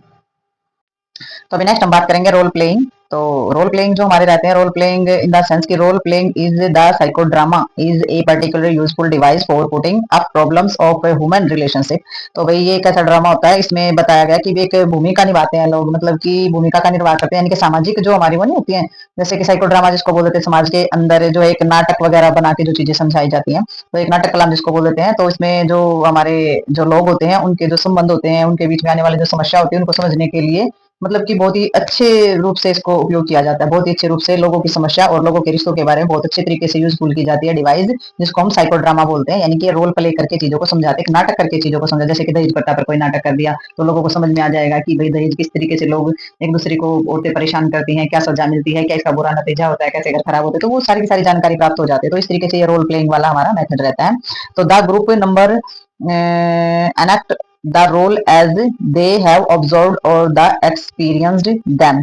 तो अभी नेक्स्ट हम बात करेंगे रोल प्लेइंग। तो रोल प्लेइंग जो हमारे रहते हैं, role playing in the sense की role playing is the psychodrama is a particular useful device for putting up problems of human relationship. तो भाई ये एक ऐसा ड्रामा होता है, इसमें बताया गया कि एक भूमिका निभाते हैं लोग, मतलब कि भूमिका का निर्वाह करते हैं, यानी कि सामाजिक जो हमारी वो नहीं होती है, जैसे कि साइकोड्रामा जिसको बोल देते हैं समाज के अंदर जो एक नाटक वगैरह बना के जो चीजें समझाई जाती हैं, तो एक नाटक कला जिसको बोल देते हैं। तो इसमें जो हमारे जो लोग होते हैं उनके जो संबंध होते हैं, उनके बीच में आने वाली जो समस्या होती है उनको समझने के लिए मतलब कि बहुत ही अच्छे रूप से इसको उपयोग किया जाता है, बहुत ही अच्छे रूप से लोगों की समस्या और लोगों के रिश्तों के बारे में बहुत अच्छे तरीके से यूजफुल की जाती है डिवाइस, जिसको हम साइकोड्रामा बोलते हैं, यानी कि रोल प्ले करके चीजों को समझाते हैं, नाटक करके चीजों को समझा। जैसे कि दहेज प्रथा पर कोई नाटक कर दिया तो लोगों को समझ में आ जाएगा कि भाई दहेज किस तरीके से लोग एक दूसरे को औरतें परेशान करती हैं, क्या सजा मिलती है, क्या इसका बुरा नतीजा होता है, कैसे घर खराब होते हैं, तो वो सारी की सारी जानकारी प्राप्त हो जाती है। तो इस तरीके से ये रोल प्लेइंग वाला हमारा मेथड रहता है। तो the group number enact the role as they have observed or the experienced them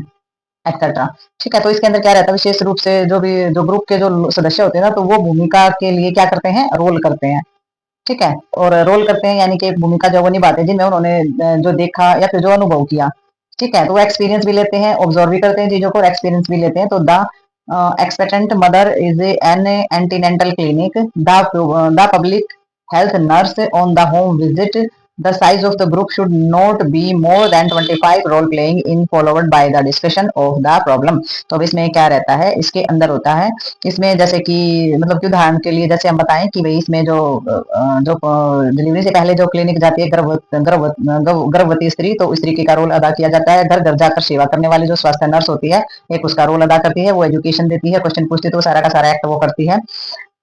etcetera. ठीक है, तो इसके अंदर क्या रहता है विशेष रूप से जो भी जो ग्रुप के जो सदस्य होते हैं ना, तो वो भूमिका के लिए क्या करते हैं, रोल करते हैं। ठीक है, और रोल करते हैं यानी कि एक भूमिका जो वो निभाते हैं जिनमें उन्होंने जो देखा या फिर जो अनुभव किया। ठीक है, तो वो एक्सपीरियंस भी लेते हैं, ऑब्जर्व भी करते हैं चीजों को, और एक्सपीरियंस भी लेते हैं। तो the expectant mother is an antenatal clinic, the public health nurse on the home visit. The size of the group should not be more than 25 role playing in followed by the discussion of the problem. तो अब इसमें क्या रहता है, इसके अंदर होता है इसमें जैसे कि मतलब कि उदाहरण के लिए जैसे हम बताएं कि भाई इसमें जो डिलीवरी से पहले जो क्लिनिक जाती है गर्भवती स्त्री, तो इस तरीके का रोल अदा किया जाता है। घर घर जाकर सेवा करने वाली जो स्वास्थ्य नर्स होती है एक उसका रोल अदा करती है, वो एजुकेशन देती है, क्वेश्चन पूछती है, तो सारा का सारा एक्ट वो करती है।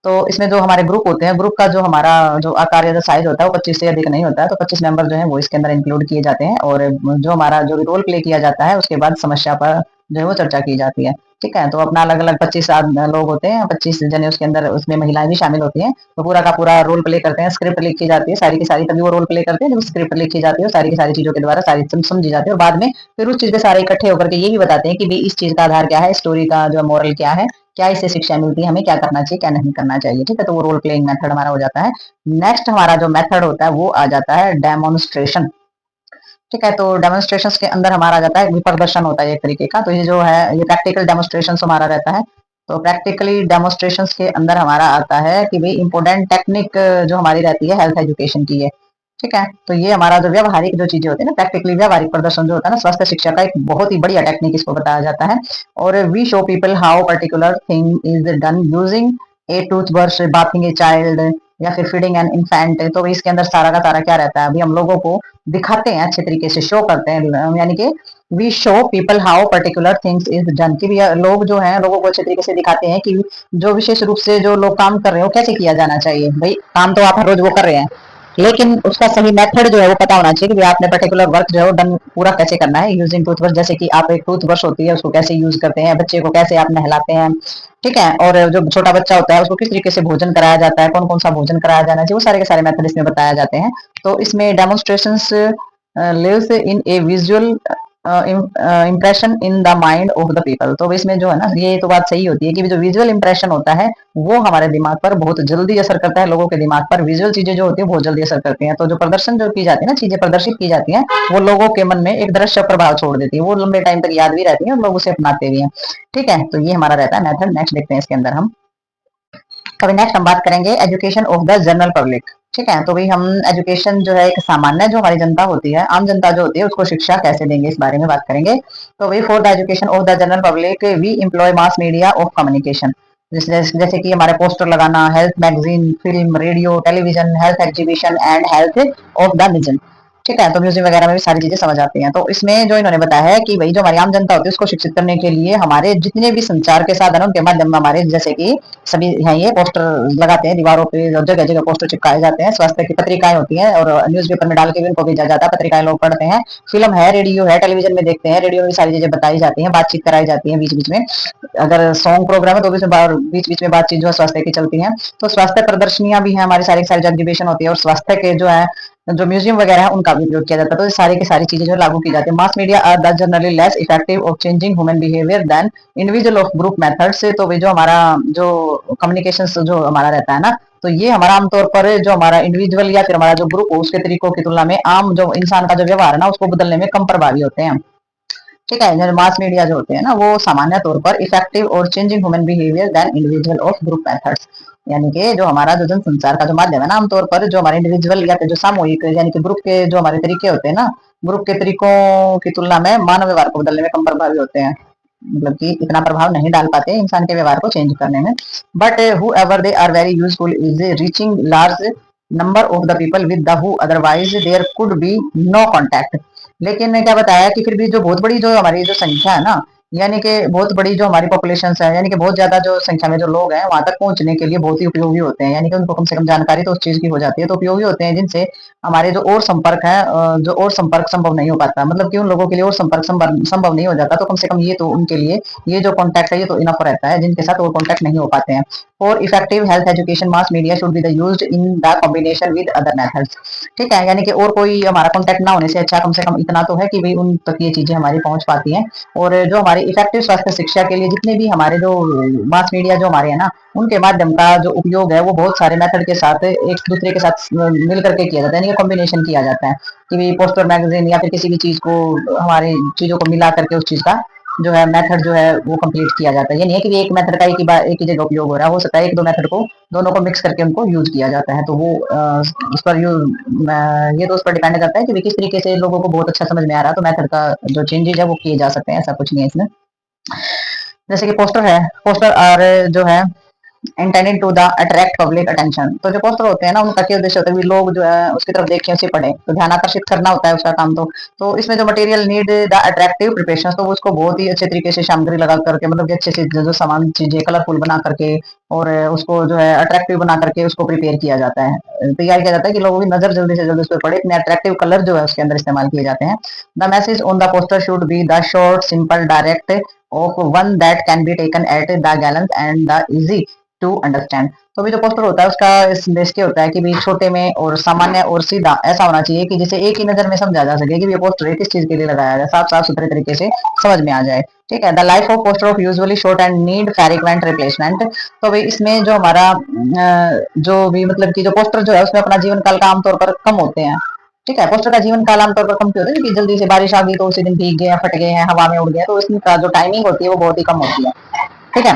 तो इसमें जो हमारे ग्रुप होते हैं, ग्रुप का जो हमारा जो आकार या जो साइज होता है वो 25 से अधिक नहीं होता है, तो 25 मेंबर जो है वो इसके अंदर इंक्लूड किए जाते हैं, और जो हमारा जो भी रोल प्ले किया जाता है उसके बाद समस्या पर जो है वो चर्चा की जाती है। ठीक है, तो अपना अलग अलग 25 लोग होते हैं, 25 जने उसके अंदर, उसमें महिलाएं भी शामिल होती हैं, तो पूरा का पूरा रोल प्ले करते हैं, स्क्रिप्ट लिखी जाती है सारी की सारी, तभी वो रोल प्ले करते हैं जब स्क्रिप्ट लिखी जाती है, सारी की सारी चीजों के द्वारा सारी समझी जाती है, और बाद में फिर उस चीज के सारे इकट्ठे होकर के ये भी बताते हैं कि भाई इस चीज का आधार क्या है, स्टोरी का जो मोरल क्या है, क्या इससे शिक्षा मिलती है, हमें क्या करना चाहिए क्या नहीं करना चाहिए। ठीक है, तो वो रोल प्लेइंग मेथड हमारा हो जाता है। नेक्स्ट हमारा जो मेथड होता है वो आ जाता है डेमोन्स्ट्रेशन। ठीक है, तो डेमोन्स्ट्रेशन के अंदर हमारा आ जाता है प्रदर्शन होता है एक तरीके का, तो ये जो है ये प्रैक्टिकल डेमोन्स्ट्रेशन हमारा रहता है। तो प्रैक्टिकली डेमोन्स्ट्रेशन के अंदर हमारा आता है कि भाई इंपॉर्टेंट टेक्निक जो हमारी रहती है हेल्थ एजुकेशन की है। ठीक है, तो ये हमारा जो व्यवहारिक जो चीजें होती है ना, प्रैक्टिकली व्यवहारिक प्रदर्शन जो होता है ना, स्वास्थ्य शिक्षा का एक बहुत ही बढ़िया टेक्निक इसको बताया जाता है। और we show people how particular thing is done using a tooth brush, bathing a child, या फिर फीडिंग एन इन्फेंट। तो इसके अंदर सारा का सारा क्या रहता है, अभी हम लोगों को दिखाते हैं अच्छे तरीके से, शो करते हैं, यानी कि we show people how particular things is done, कि भी लोग जो हैं लोगों को अच्छे तरीके से दिखाते हैं कि जो विशेष रूप से जो लोग काम कर रहे हो कैसे किया जाना चाहिए। भाई काम तो आप हर रोज वो कर रहे हैं, लेकिन उसका सही मेथड जो है वो पता होना चाहिए कि आपने पर्टिकुलर वर्क जो है वो डन पूरा कैसे करना है यूजिंग टूथब्रश। जैसे कि आप एक टूथब्रश होती है उसको कैसे यूज करते हैं, बच्चे को कैसे आप नहलाते हैं, ठीक है, और जो छोटा बच्चा होता है उसको किस तरीके से भोजन कराया जाता है, कौन कौन सा भोजन कराया जाना चाहिए, वो सारे के सारे मेथड इसमें बताया जाते हैं। तो इसमें demonstrations lives in a visual impression in the mind of the people. तो इसमें जो है ना, ये तो बात सही होती है कि जो विजुअल इंप्रेशन होता है वो हमारे दिमाग पर बहुत जल्दी असर करता है। लोगों के दिमाग पर विजुअल चीजें जो होती है बहुत जल्दी असर करती हैं। तो जो प्रदर्शन जो की जाती है ना, चीजें प्रदर्शित की जाती हैं, वो लोगों के मन में एक दृश्य प्रभाव छोड़ देती है, वो लंबे टाइम तक याद भी रहती है और लोग उसे अपनाते भी हैं। ठीक है, तो ये हमारा रहता है मेथड। नेक्स्ट देखते हैं इसके अंदर हम। तो नेक्स्ट हम बात करेंगे education of the general public. ठीक है, तो भाई हम एजुकेशन जो है एक सामान्य जो हमारी जनता होती है, आम जनता जो होती है, उसको शिक्षा कैसे देंगे इस बारे में बात करेंगे। तो भाई for the education of the general public we employ mass media of communication. जैसे कि हमारे पोस्टर लगाना, health magazine, film, radio, television, health exhibition and health of the museum. ठीक है, तो म्यूजियम वगैरह में भी सारी चीजें समझ आती हैं। तो इसमें जो इन्होंने बताया है कि भाई जो हमारी आम जनता होती है उसको शिक्षित करने के लिए हमारे जितने भी संचार के साधन उनके माध्यम में हमारे जैसे कि सभी हैं, ये पोस्टर लगाते हैं दीवारों पे और जगह जगह पोस्टर चिपकाए जाते हैं। स्वास्थ्य की पत्रिकाएं होती हैं और न्यूज़पेपर में डाल के भी उनको भेजा जाता है, पत्रिकाएं लोग पढ़ते हैं। फिल्म है, रेडियो है, टेलीविजन में देखते हैं, रेडियो में भी सारी चीजें बताई जाती हैं, बातचीत कराई जाती है बीच बीच में। अगर सॉन्ग प्रोग्राम है तो भी बीच बीच में बातचीत जो है स्वास्थ्य की चलती है। तो स्वास्थ्य प्रदर्शनियां भी हैं हमारी, सारी सारी एग्जीबिशन होती है, और स्वास्थ्य के जो है जो म्यूजियम वगैरह है उनका भी उपयोग किया जाता है। तो ये सारी की सारी चीजें जो लागू की जाती है। Mass media are the generally less effective of changing human behaviour than individual of group method से। तो जो हमारा जो कम्युनिकेशन जो हमारा रहता है ना, तो ये हमारा आमतौर पर जो हमारा इंडिविजुअल या फिर हमारा जो ग्रुप हो उसके तरीकों की तुलना में आम जो इंसान का जो व्यवहार है ना उसको बदलने में कम प्रभावी होते हैं। ठीक है, जो मास मीडिया जो होते हैं ना वो सामान्य तौर पर इफेक्टिव और changing human behaviour than individual of group methods. यानी कि जो हमारा जो जनसंचार का जो माध्यम है ना, आमतौर पर जो हमारे इंडिविजुअल या फिर जो सामूहिक यानी कि ग्रुप के जो हमारे तरीके होते हैं ना, ग्रुप के तरीकों की तुलना में मानव व्यवहार को बदलने में कम प्रभावी होते हैं। मतलब कि इतना प्रभाव नहीं डाल पाते इंसान के व्यवहार को चेंज करने में। But who ever they are very useful is reaching large number of the people with the who otherwise there could be no contact. लेकिन क्या बताया कि फिर भी जो बहुत बड़ी जो हमारी जो संख्या है ना, यानी कि बहुत बड़ी जो हमारी पॉपुलेशन है, यानी कि बहुत ज्यादा जो संख्या में जो लोग हैं वहां तक पहुंचने के लिए बहुत ही उपयोगी होते हैं। यानी कि उनको कम से कम जानकारी तो उस चीज की हो जाती है, तो उपयोगी होते हैं जिनसे हमारे जो और संपर्क है जो और संपर्क संभव नहीं हो पाता। मतलब कि उन लोगों के लिए और संपर्क संभव नहीं हो जाता, तो कम से कम ये तो उनके लिए ये जो कॉन्टैक्ट है ये तो इनफ रहता है, जिनके साथ और कॉन्टैक्ट नहीं हो पाते हैं। For effective health education mass media should be used in the combination with other methods. ठीक है, यानी कि और कोई हमारा कॉन्टैक्ट ना होने से अच्छा कम से कम इतना तो है कि भाई उन तक ये चीजें हमारी पहुंच पाती हैं। और जो हमारी इफेक्टिव स्वास्थ्य शिक्षा के लिए जितने भी हमारे जो मास मीडिया जो हमारे है ना, उनके माध्यम का जो उपयोग है वो बहुत सारे मेथड के साथ एक दूसरे के साथ मिल करके किया जाता है, यानी कि कॉम्बिनेशन किया जाता है कि भाई पोस्टर मैगजीन या फिर किसी भी चीज को हमारी चीजों को मिला करके उस चीज का जो है मेथड जो है वो कंप्लीट किया जाता है। ये नहीं है कि एक मेथड का एक ही जगह उपयोग हो रहा है, हो सकता है एक दो मेथड को दोनों को मिक्स करके उनको यूज किया जाता है। तो वो उस पर ये तो उस पर डिपेंड करता है कि किस तरीके से लोगों को बहुत अच्छा समझ में आ रहा है, तो मेथड का जो चेंजेज है वो किए जा सकते हैं, ऐसा कुछ नहीं है इसमें। जैसे कि पोस्टर है, पोस्टर और जो है intended to the attract public attention. तो जो पोस्टर होते हैं ना उनका क्या उद्देश्य होता है कि लोग जो है उसकी तरफ देखें, उसे पढ़े, तो ध्यान आकर्षित करना होता है उसका काम। तो इसमें जो material need the attractive preparation, तो उसको बहुत ही अच्छे तरीके से सामग्री लगा करके, मतलब कि अच्छे से जो सामान चीजें कलरफुल बना करके और उसको जो है अट्रैक्टिव बना करके उसको प्रिपेयर किया जाता है, तैयार किया जाता है कि लोगों की नजर जल्दी से जल्दी उस पर पड़े। इतने अट्रैक्टिव कलर जो है उसके अंदर इस्तेमाल किए जाते हैं। The message on the poster should be the short simple direct of one that can be taken at the gallant and the easy to understand। तो भी जो पोस्टर होता है उसका संदेश क्या होता है कि भी छोटे में और सामान्य और सीधा ऐसा होना चाहिए कि जिसे एक ही नजर में समझा जा सके कि ये पोस्टर किस चीज के लिए लगाया जाए, साफ साफ सुथरे तरीके से समझ में आ जाए। ठीक है, the life of poster of usually short and need frequent replacement. तो भाई इसमें जो हमारा जो भी मतलब कि जो पोस्टर जो है उसमें अपना जीवन काल का आमतौर पर कम होते हैं। ठीक है, पोस्टर का जीवन काल आमतौर पर कम क्यों होता है कि जल्दी से बारिश आ गई तो उसी दिन भीग गए, फट गए हैं, हवा में उड़ गए, तो इसका जो टाइमिंग होती है वो बहुत ही कम होती है। ठीक है,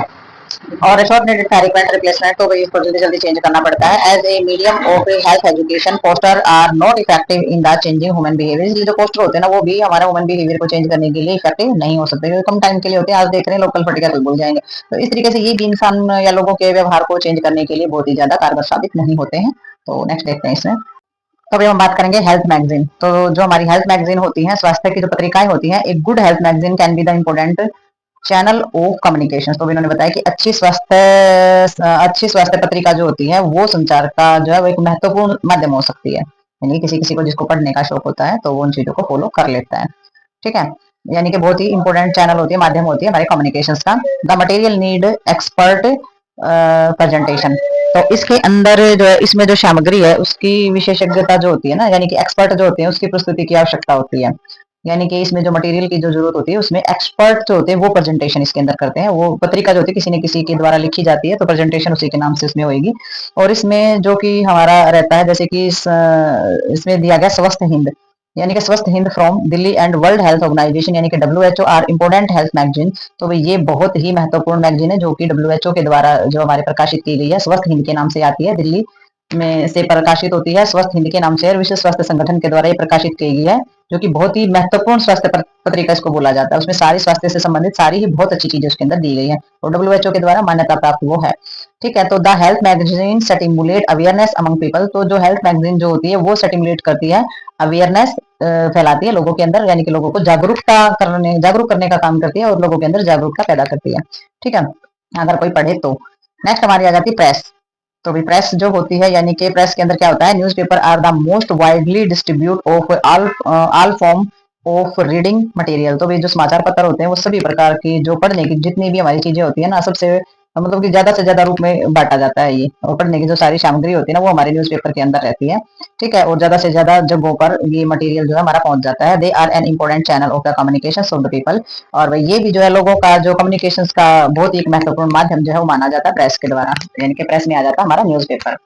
और शॉर्ट नीडेड फ्रीक्वेंट रिप्लेसमेंट, तो भाई इसको जल्दी जल्दी चेंज करना पड़ता है। As a medium of health education poster are not effective in the changing human behaviour. इसलिए जो पोस्टर होते हैं ना वो भी हमारा ह्यूमन बिहेवियर को चेंज करने के लिए इफेक्टिव नहीं हो सकते, क्योंकि कम टाइम के लिए होते हैं। आज देख रहे हैं लोकल फट गया कल भूल जाएंगे, तो इस तरीके से ये भी इंसान या लोगों के व्यवहार को चेंज करने के लिए बहुत ही ज्यादा कारगर साबित नहीं होते हैं। तो नेक्स्ट देखते हैं इसमें। तो अभी हम बात करेंगे हेल्थ मैगजीन। तो जो हमारी हेल्थ मैगजीन होती है, स्वास्थ्य की जो पत्रिकाएं होती हैं, एक good health magazine can be the important channel of communication. तो इन्होंने बताया कि अच्छी स्वास्थ्य पत्रिका जो होती है वो संचार का जो है वो एक महत्वपूर्ण माध्यम हो सकती है। यानी किसी किसी को जिसको पढ़ने का शौक होता है तो वो उन चीजों को फॉलो कर लेता है। ठीक है, यानी कि बहुत ही इंपॉर्टेंट चैनल होती है, माध्यम होती है हमारे कम्युनिकेशन का। The material need expert presentation. तो इसके अंदर जो है, इसमें जो सामग्री है उसकी विशेषज्ञता जो होती है ना, यानी कि एक्सपर्ट जो होते हैं उसकी प्रस्तुति की आवश्यकता होती है। यानी कि इसमें जो मटेरियल की जो जरूरत होती है उसमें एक्सपर्ट जो होते हैं वो प्रेजेंटेशन इसके अंदर करते हैं। वो पत्रिका जो होती है किसी न किसी के द्वारा लिखी जाती है, तो प्रेजेंटेशन उसी के नाम से इसमें होगी। और इसमें जो कि हमारा रहता है, जैसे कि इसमें दिया गया स्वस्थ हिंद, यानी कि Swasth Hind from Delhi and world health organisation, यानी कि WHO are important health magazine. तो भाई ये बहुत ही महत्वपूर्ण मैगजीन है जो कि WHO के द्वारा जो हमारे प्रकाशित की गई है, स्वस्थ हिंद के नाम से आती है, दिल्ली में से प्रकाशित होती है, स्वस्थ हिंद के नाम से, और विश्व स्वास्थ्य संगठन के द्वारा ये प्रकाशित की गई है, जो कि बहुत ही महत्वपूर्ण स्वास्थ्य पत्रिका इसको बोला जाता है। उसमें सारी स्वास्थ्य से संबंधित सारी ही बहुत अच्छी चीजें उसके अंदर दी गई है, और WHO के द्वारा मान्यता प्राप्त वो है। ठीक है, तो the health magazine stimulate awareness among people. तो जो हेल्थ मैगजीन जो होती है वो स्टिमुलेट करती है, अवेयरनेस फैलाती है लोगों के अंदर, यानी कि लोगों को जागरूक करने का काम करती है, और लोगों के अंदर जागरूकता पैदा करती है। ठीक है, अगर कोई पढ़े तो। नेक्स्ट हमारी आ जाती है प्रेस। तो भी प्रेस जो होती है, यानी कि प्रेस के अंदर क्या होता है, newspaper are the most widely distribute of all form of reading material. तो भी जो समाचार पत्र होते हैं वो सभी प्रकार की जो पढ़ने की जितनी भी हमारी चीजें होती है ना, सबसे मतलब कि ज्यादा से ज्यादा रूप में बांटा जाता है ये, और पढ़ने की जो सारी सामग्री होती है ना वो हमारे न्यूज़पेपर के अंदर रहती है। ठीक है, और ज्यादा से ज्यादा जगहों पर ये मटेरियल जो है हमारा पहुंच जाता है। They are an important channel of the communication of the people. और भाई ये भी जो है लोगों का जो कम्युनिकेशन का बहुत ही एक महत्वपूर्ण माध्यम जो है वो माना जाता है प्रेस के द्वारा, यानी कि प्रेस में आ जाता है हमारा न्यूज़पेपर।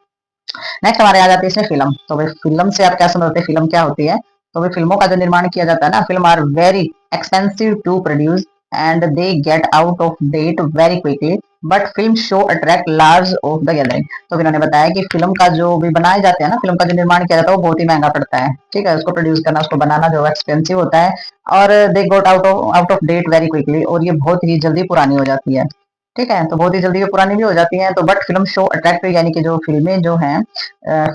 नेक्स्ट हमारे आ जाती है इसमें फिल्म। तो भाई फिल्म से आप क्या समझते हैं, फिल्म क्या होती है? तो भाई फिल्मों का जो निर्माण किया जाता है ना, film are very expensive to produce and they get out of date very quickly, but film show attract large of the gathering. तो इन्होंने बताया कि फिल्म का जो भी बनाए जाते हैं ना, फिल्म का जो निर्माण किया जाता है वो बहुत ही महंगा पड़ता है। ठीक है, उसको प्रोड्यूस करना, उसको बनाना जो एक्सपेंसिव होता है, और they got out of date very quickly, और ये बहुत ही जल्दी पुरानी हो जाती है। ठीक है, तो बहुत ही जल्दी ये पुरानी भी हो जाती हैं। तो बट फिल्म शो अट्रैक्टिव, यानी कि जो फिल्में जो हैं,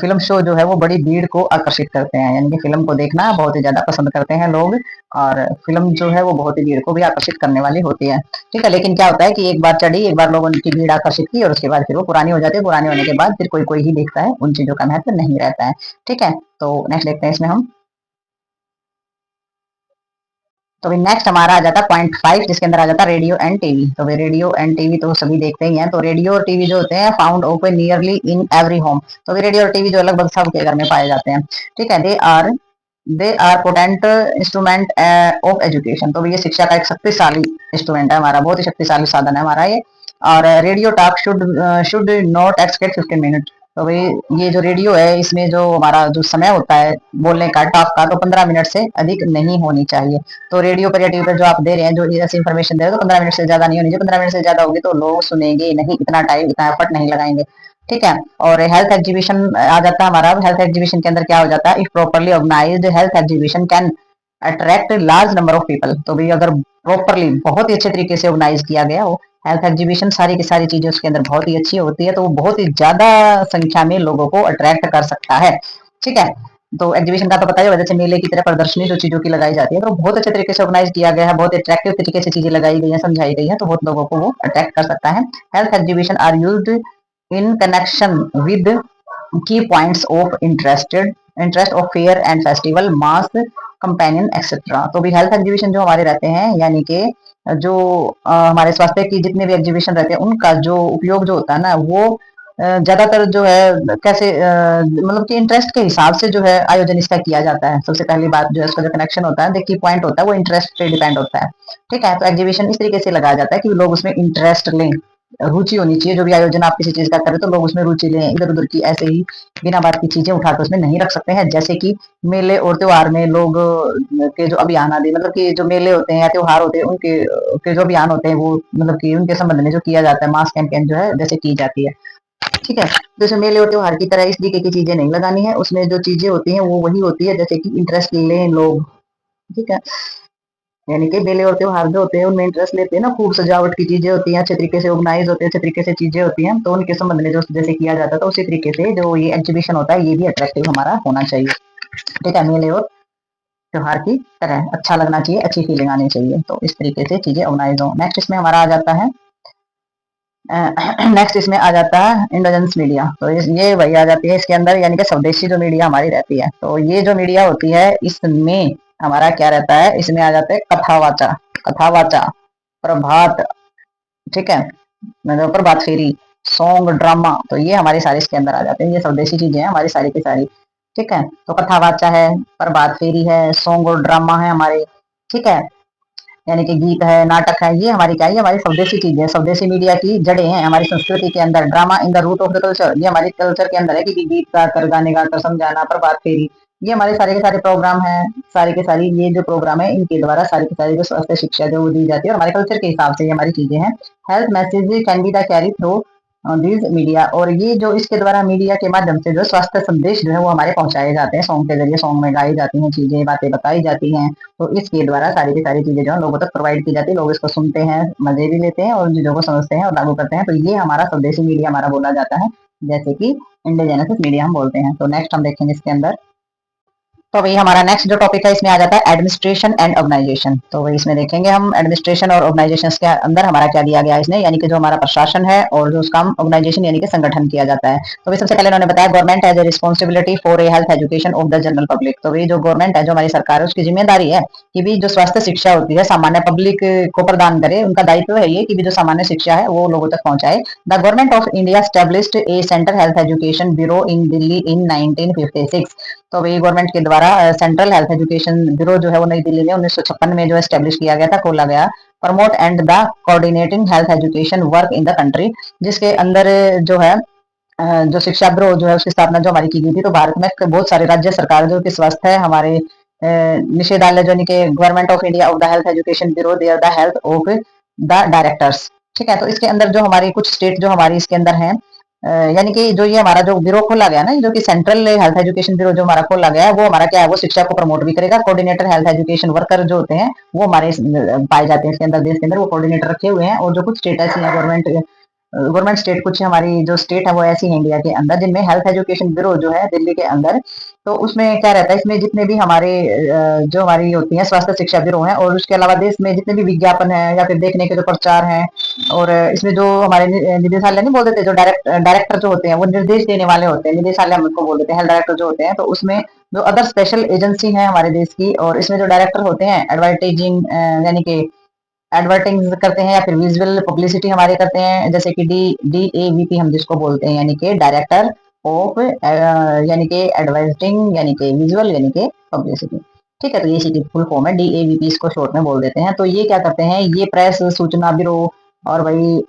फिल्म शो जो है वो बड़ी भीड़ को आकर्षित करते हैं, यानी कि फिल्म को देखना बहुत ही ज्यादा पसंद करते हैं लोग, और फिल्म जो है वो बहुत ही भीड़ को भी आकर्षित करने वाली होती है। ठीक है, लेकिन क्या होता है कि एक बार चढ़ी, एक बार लोगों की भीड़ आकर्षित की, और उसके बाद फिर वो पुरानी हो जाती है, पुरानी होने के बाद फिर कोई कोई ही देखता है, उन चीजों का महत्व नहीं रहता है। ठीक है, तो नेक्स्ट देखते हैं इसमें हम। तो अभी नेक्स्ट हमारा आ जाता है पॉइंट 5, जिसके अंदर आ जाता है रेडियो एंड टीवी। तो भाई रेडियो एंड टीवी तो सभी देखते ही हैं। तो रेडियो और टीवी जो होते हैं found open nearly in every home. तो भाई रेडियो और टीवी जो लगभग सबके घर में पाए जाते हैं। ठीक है, they are potent instrument of education. तो ये शिक्षा का एक शक्तिशाली इंस्ट्रूमेंट है हमारा, बहुत ही शक्तिशाली साधन है हमारा ये। और radio talk should not exceed 15 minute. तो भाई ये जो रेडियो है इसमें जो हमारा जो समय होता है बोलने का, टॉक का, तो 15 मिनट से अधिक नहीं होनी चाहिए। तो रेडियो पर या टीवी पर जो आप दे रहे हैं, जो ऐसी इन्फॉर्मेशन दे रहे हैं, तो 15 मिनट से ज्यादा नहीं होनी चाहिए। 15 मिनट से ज्यादा होगी तो लोग सुनेंगे नहीं, इतना टाइम इतना एफर्ट नहीं लगाएंगे। ठीक है, और हेल्थ एग्जीबिशन आ जाता है हमारा। हेल्थ एग्जीबिशन के अंदर क्या हो जाता है, if properly organised health exhibition can attract large number of people. तो भाई अगर प्रॉपरली बहुत ही अच्छे तरीके से ऑर्गेनाइज किया गया हो हेल्थ एग्जीबिशन, सारी की सारी चीजें उसके अंदर बहुत ही अच्छी होती है, तो वो बहुत ही ज्यादा संख्या में लोगों को अट्रैक्ट कर सकता है। ठीक है, तो एग्जीबिशन का तो पता ही होगा, जैसे मेले की तरह प्रदर्शनी जो चीजों की लगाई जाती है, तो बहुत अच्छे तरीके से ऑर्गेनाइज किया गया है, बहुत अट्रैक्टिव तरीके से चीजें लगाई गई है, समझाई गई है, तो बहुत लोगों को वो अट्रैक्ट कर सकता है। Health exhibition are used in connection with key points of interest of fair and festival mass companion etcetera. तो भी हेल्थ एग्जीबिशन जो हमारे रहते हैं, यानी कि जो हमारे स्वास्थ्य की जितने भी एग्जीबिशन रहते हैं उनका जो उपयोग जो होता है ना, वो ज्यादातर जो है कैसे मतलब कि इंटरेस्ट के हिसाब से जो है आयोजन इसका किया जाता है। सबसे पहली बात जो है उसका जो कनेक्शन होता है, देखिए पॉइंट होता है, वो इंटरेस्ट पे डिपेंड होता है। ठीक है, तो एग्जीबिशन इस तरीके से लगाया जाता है कि लोग उसमें इंटरेस्ट लें, रुचि होनी चाहिए। जो भी आयोजन आप किसी चीज का करें तो लोग उसमें रुचि लें, इधर उधर की ऐसे ही बिना बात की चीजें उठाकर उसमें नहीं रख सकते हैं। जैसे कि मेले और त्योहार में लोग के जो अभियान आदि, मतलब कि जो मेले होते हैं या त्योहार होते हैं उनके के जो अभियान होते हैं, वो मतलब कि उनके संबंध में जो किया जाता है, मास कैंपेन जो है जैसे की जाती है। ठीक है, जैसे मेले और त्योहार की तरह इस तरीके की चीजें नहीं लगानी है, उसमें जो चीजें होती हैं वो वही होती है जैसे कि इंटरेस्ट लें लोग। ठीक है, यानी कि मेले और त्योहार जो होते हैं उनमें इंटरेस्ट लेते हैं ना, खूब सजावट की चीजें होती हैं, अच्छे तरीके से ऑर्गेनाइज होते हैं, अच्छे तरीके से चीजें होती हैं, तो उनके संबंध में जो जैसे किया जाता है, तो उसी तरीके से जो ये एग्जीबिशन होता है ये भी अट्रैक्टिव हमारा होना चाहिए। ठीक है, मेले और त्योहार की तरह अच्छा लगना चाहिए, अच्छी फीलिंग आनी चाहिए, तो इस तरीके से चीजें ऑर्गेनाइज हो। नेक्स्ट इसमें हमारा आ जाता है नेक्स्ट इसमें आ जाता है इंडोजेंस मीडिया। तो ये वही आ जाती है इसके अंदर, यानी कि स्वदेशी जो मीडिया हमारी रहती है। तो ये जो मीडिया होती है इसमें हमारा क्या रहता है, इसमें आ जाते हैं कथावाचा, कथावाचा, प्रभात, ठीक है, मतलब प्रभात फेरी, सॉन्ग, ड्रामा। तो ये हमारी सारी इसके अंदर आ जाते हैं, ये स्वदेशी चीजें हैं हमारी सारी की सारी, ठीक है। तो कथावाचा है, प्रभात फेरी है, सॉन्ग और ड्रामा है हमारे, ठीक है, यानी कि गीत है, नाटक है, ये हमारी क्या है, ये हमारी स्वदेशी चीजें, स्वदेशी मीडिया की जड़ें हैं हमारी संस्कृति के अंदर। Drama in the root of the culture, ये हमारे कल्चर के अंदर है कि गीत गाकर, गाने गाकर समझाना, प्रभात फेरी, ये हमारे सारे के सारे प्रोग्राम हैं, सारे के सारी ये जो प्रोग्राम है इनके द्वारा सारी की सारी जो स्वास्थ्य शिक्षा जो दी जाती है और हमारे कल्चर के हिसाब से ये हमारी चीजें हैं। Health message can be the carry through these media, और ये जो इसके द्वारा मीडिया के माध्यम से जो स्वास्थ्य संदेश जो है वो हमारे पहुंचाए जाते हैं, सॉन्ग के जरिए, सॉन्ग में गाई जाती हैं चीजें, बातें बताई जाती हैं। तो इसके द्वारा सारी की सारी चीजें जो है लोगों तक प्रोवाइड की जाती है, लोग इसको सुनते हैं, मजे भी लेते हैं और चीजों को समझते हैं और लागू करते हैं। तो ये हमारा स्वदेशी मीडिया हमारा बोला जाता है, जैसे कि इंडिजेनस मीडिया हम बोलते हैं। तो नेक्स्ट हम देखेंगे इसके अंदर, तो वही हमारा नेक्स्ट जो टॉपिक है इसमें आ जाता है एडमिनिस्ट्रेशन एंड ऑर्गेनाइजेशन। तो वही इसमें देखेंगे हम एडमिनिस्ट्रेशन और ऑर्गेनाइजेशन के अंदर हमारा क्या दिया गया है इसने, यानी कि जो हमारा प्रशासन है और जो उसका ऑर्गेनाइजेशन यानी कि संगठन किया जाता है। तो सबसे पहले उन्होंने बताया government has a responsibility for a health education of the general public. तो वही जो गवर्नमेंट है, जो हमारी सरकार है, उसकी जिम्मेदारी है कि भी जो स्वास्थ्य शिक्षा होती है सामान्य पब्लिक को प्रदान करे, उनका दायित्व है ये कि भी जो सामान्य शिक्षा है वो लोगों तक पहुंचाए। The government of India established a central health education bureau in Delhi in 1956। तो वही गवर्नमेंट के द्वारा सेंट्रल हेल्थ एजुकेशन ब्यूरो जो है वो नई दिल्ली में 1956 में जो एस्टेब्लिश किया गया था, खोला गया। Promote and the coordinating health education work in the country, जिसके अंदर जो है जो शिक्षा ब्यूरो जो है उसकी स्थापना जो हमारी की गई थी। तो भारत में बहुत सारे राज्य सरकार जो कि स्वास्थ्य है हमारे निषेधालय जो कि government of India of the health education bureau, they are the health of the directors, ठीक है। तो इसके अंदर जो हमारी कुछ स्टेट जो हमारी इसके अंदर है, यानी कि जो ये हमारा जो ब्यूरो खोला गया ना, जो कि सेंट्रल हेल्थ एजुकेशन ब्यूरो जो हमारा खोला गया है, वो हमारा क्या है, वो शिक्षा को प्रमोट भी करेगा। कोऑर्डिनेटर हेल्थ एजुकेशन वर्कर जो होते हैं वो हमारे पाए जाते हैं इसके अंदर, देश के अंदर वो कोऑर्डिनेटर रखे हुए हैं। और जो कुछ स्टेट ऐसी है गवर्नमेंट स्टेट, कुछ हमारी जो स्टेट है वो ऐसी है इंडिया के अंदर जिनमें हेल्थ एजुकेशन ब्यूरो जो है दिल्ली के अंदर, तो उसमें क्या रहता है, इसमें जितने भी हमारे जो हमारी होती है स्वास्थ्य शिक्षा ब्यूरो है, और उसके अलावा देश में जितने भी विज्ञापन है या फिर देखने के जो प्रचार है, और इसमें जो हमारे निदेशालय नहीं बोल देते, जो डायरेक्टर जो होते हैं वो निर्देश देने वाले होते हैं, निदेशालय हम उनको बोल देते हैं, हेल्थ डायरेक्टर जो होते हैं। तो उसमें जो अदर स्पेशल एजेंसी है हमारे देश की, और इसमें जो डायरेक्टर होते हैं एडवर्टाइजिंग, यानी कि एडवर्टाइज करते हैं या फिर विजुअल पब्लिसिटी हमारे करते हैं, जैसे कि DAVP हम जिसको बोलते हैं, यानी कि डायरेक्टर ऑफ यानी कि एडवर्टाइजिंग, यानी कि विजुअल, यानी कि पब्लिसिटी, ठीक है। तो ये इसी की फुल फॉर्म है, DAVP इसको शॉर्ट में बोल देते हैं। तो ये क्या करते हैं, ये प्रेस सूचना ब्यूरो और वही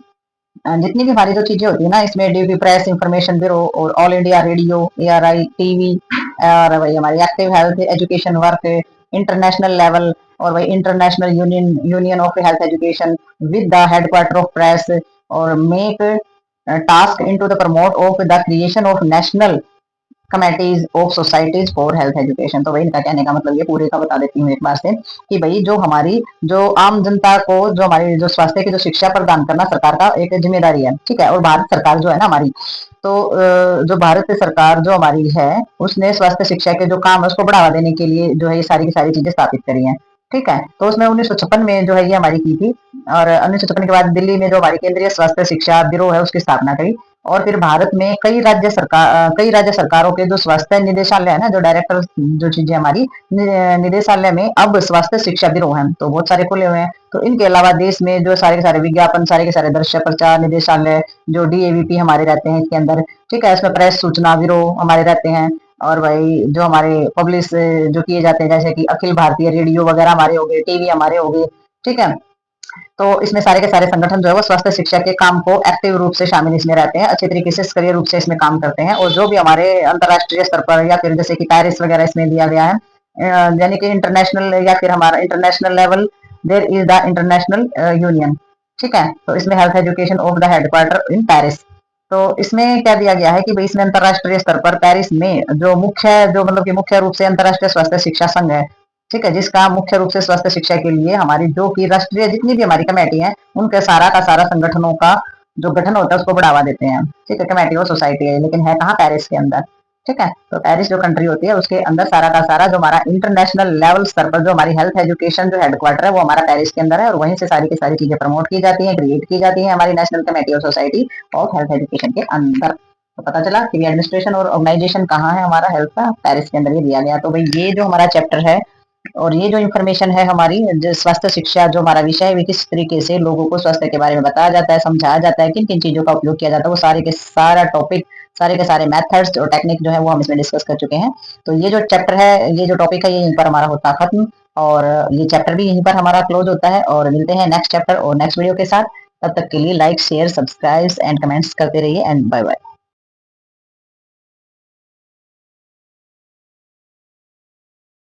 जितनी भी हमारी जो चीजें होती है ना इसमें, DAVP प्रेस इंफॉर्मेशन ब्यूरो और all India radio, ARI TV, और वही हमारी active health education work international level, और वही international union of health education with the headquarter of press, और make task into the promote of the creation of national committees of societies for health education. तो वही इनका कहने का मतलब ये पूरे का बता देती हूँ एक बार से, कि भाई जो हमारी जो आम जनता को जो हमारी जो स्वास्थ्य की जो शिक्षा प्रदान करना सरकार का एक जिम्मेदारी है, ठीक है। और भारत सरकार जो है ना हमारी, तो जो भारत सरकार जो हमारी है उसने स्वास्थ्य शिक्षा के जो काम है उसको बढ़ावा देने के लिए जो है ये सारी की सारी चीजें स्थापित करी है, ठीक है। तो उसमें 1956 में जो है ये हमारी की थी, और 1956 के बाद दिल्ली में जो हमारी केंद्रीय स्वास्थ्य शिक्षा ब्यूरो है उसकी स्थापना करी। और फिर भारत में कई राज्य सरकारों के जो स्वास्थ्य निदेशालय है ना, जो डायरेक्टर जो चीजें हमारी निदेशालय में अब स्वास्थ्य शिक्षा ब्यूरो है, तो बहुत सारे खुले हुए हैं। तो इनके अलावा देश में जो सारे के सारे विज्ञापन, सारे के सारे दृश्य प्रचार निदेशालय जो DAVP हमारे रहते हैं इसके अंदर, ठीक है। इसमें प्रेस सूचना ब्यूरो हमारे रहते हैं, और वही जो हमारे पब्लिश जो किए जाते हैं, जैसे कि अखिल भारतीय रेडियो वगैरह हमारे हो गए, टीवी हमारे हो गए, ठीक है। तो इसमें सारे के सारे संगठन जो है वो स्वास्थ्य शिक्षा के काम को एक्टिव रूप से शामिल इसमें रहते हैं, अच्छे तरीके से सक्रिय रूप से इसमें काम करते हैं। और जो भी हमारे अंतर्राष्ट्रीय स्तर पर या फिर जैसे कि पेरिस वगैरह इसमें दिया गया है, यानी कि इंटरनेशनल या फिर हमारा international level, there is the international union, ठीक है। तो इसमें health education of the headquarter in Paris. तो इसमें क्या दिया गया है कि भाई इसमें अंतर्राष्ट्रीय स्तर पर पेरिस में जो मतलब कि मुख्य रूप से अंतर्राष्ट्रीय स्वास्थ्य शिक्षा संघ है, ठीक है, जिसका मुख्य रूप से स्वास्थ्य शिक्षा के लिए हमारी जो कि राष्ट्रीय जितनी भी हमारी कमेटी है उनके सारा का सारा संगठनों का जो गठन होता है उसको बढ़ावा देते हैं, ठीक है। कमेटी और सोसाइटी है, लेकिन है कहाँ, पेरिस के अंदर। ठीक है। तो पेरिस जो कंट्री होती है उसके अंदर सारा का सारा जो हमारा इंटरनेशनल लेवल स्तर पर जो हमारी हेल्थ एजुकेशन जो हेडक्वार्टर है वो हमारा पेरिस के अंदर है, और वहीं से सारी की सारी चीजें प्रमोट की जाती हैं, क्रिएट की जाती हैं हमारी national committee of society of health education के अंदर। तो पता चला कि एडमिनिस्ट्रेशन और ऑर्गेनाइजेशन कहाँ है हमारा हेल्थ का, पेरिस के अंदर ये दिया गया। तो भाई ये जो हमारा चैप्टर है और ये जो इन्फॉर्मेशन है हमारी जो स्वास्थ्य शिक्षा जो हमारा विषय है, किस तरीके से लोगों को स्वास्थ्य के बारे में बताया जाता है, समझाया जाता है, किन किन चीजों का उपयोग किया जाता है, वो सारे के सारा टॉपिक, सारे के सारे मेथड्स और टेक्निक जो है वो हम इसमें डिस्कस कर चुके हैं। तो ये जो चैप्टर है, ये जो टॉपिक है, ये यहीं पर हमारा होता खत्म, और ये चैप्टर भी यहीं पर हमारा क्लोज होता है। और मिलते हैं नेक्स्ट चैप्टर और नेक्स्ट वीडियो के साथ। तब तक के लिए like share subscribe and comments करते रहिए, एंड बाय बाय।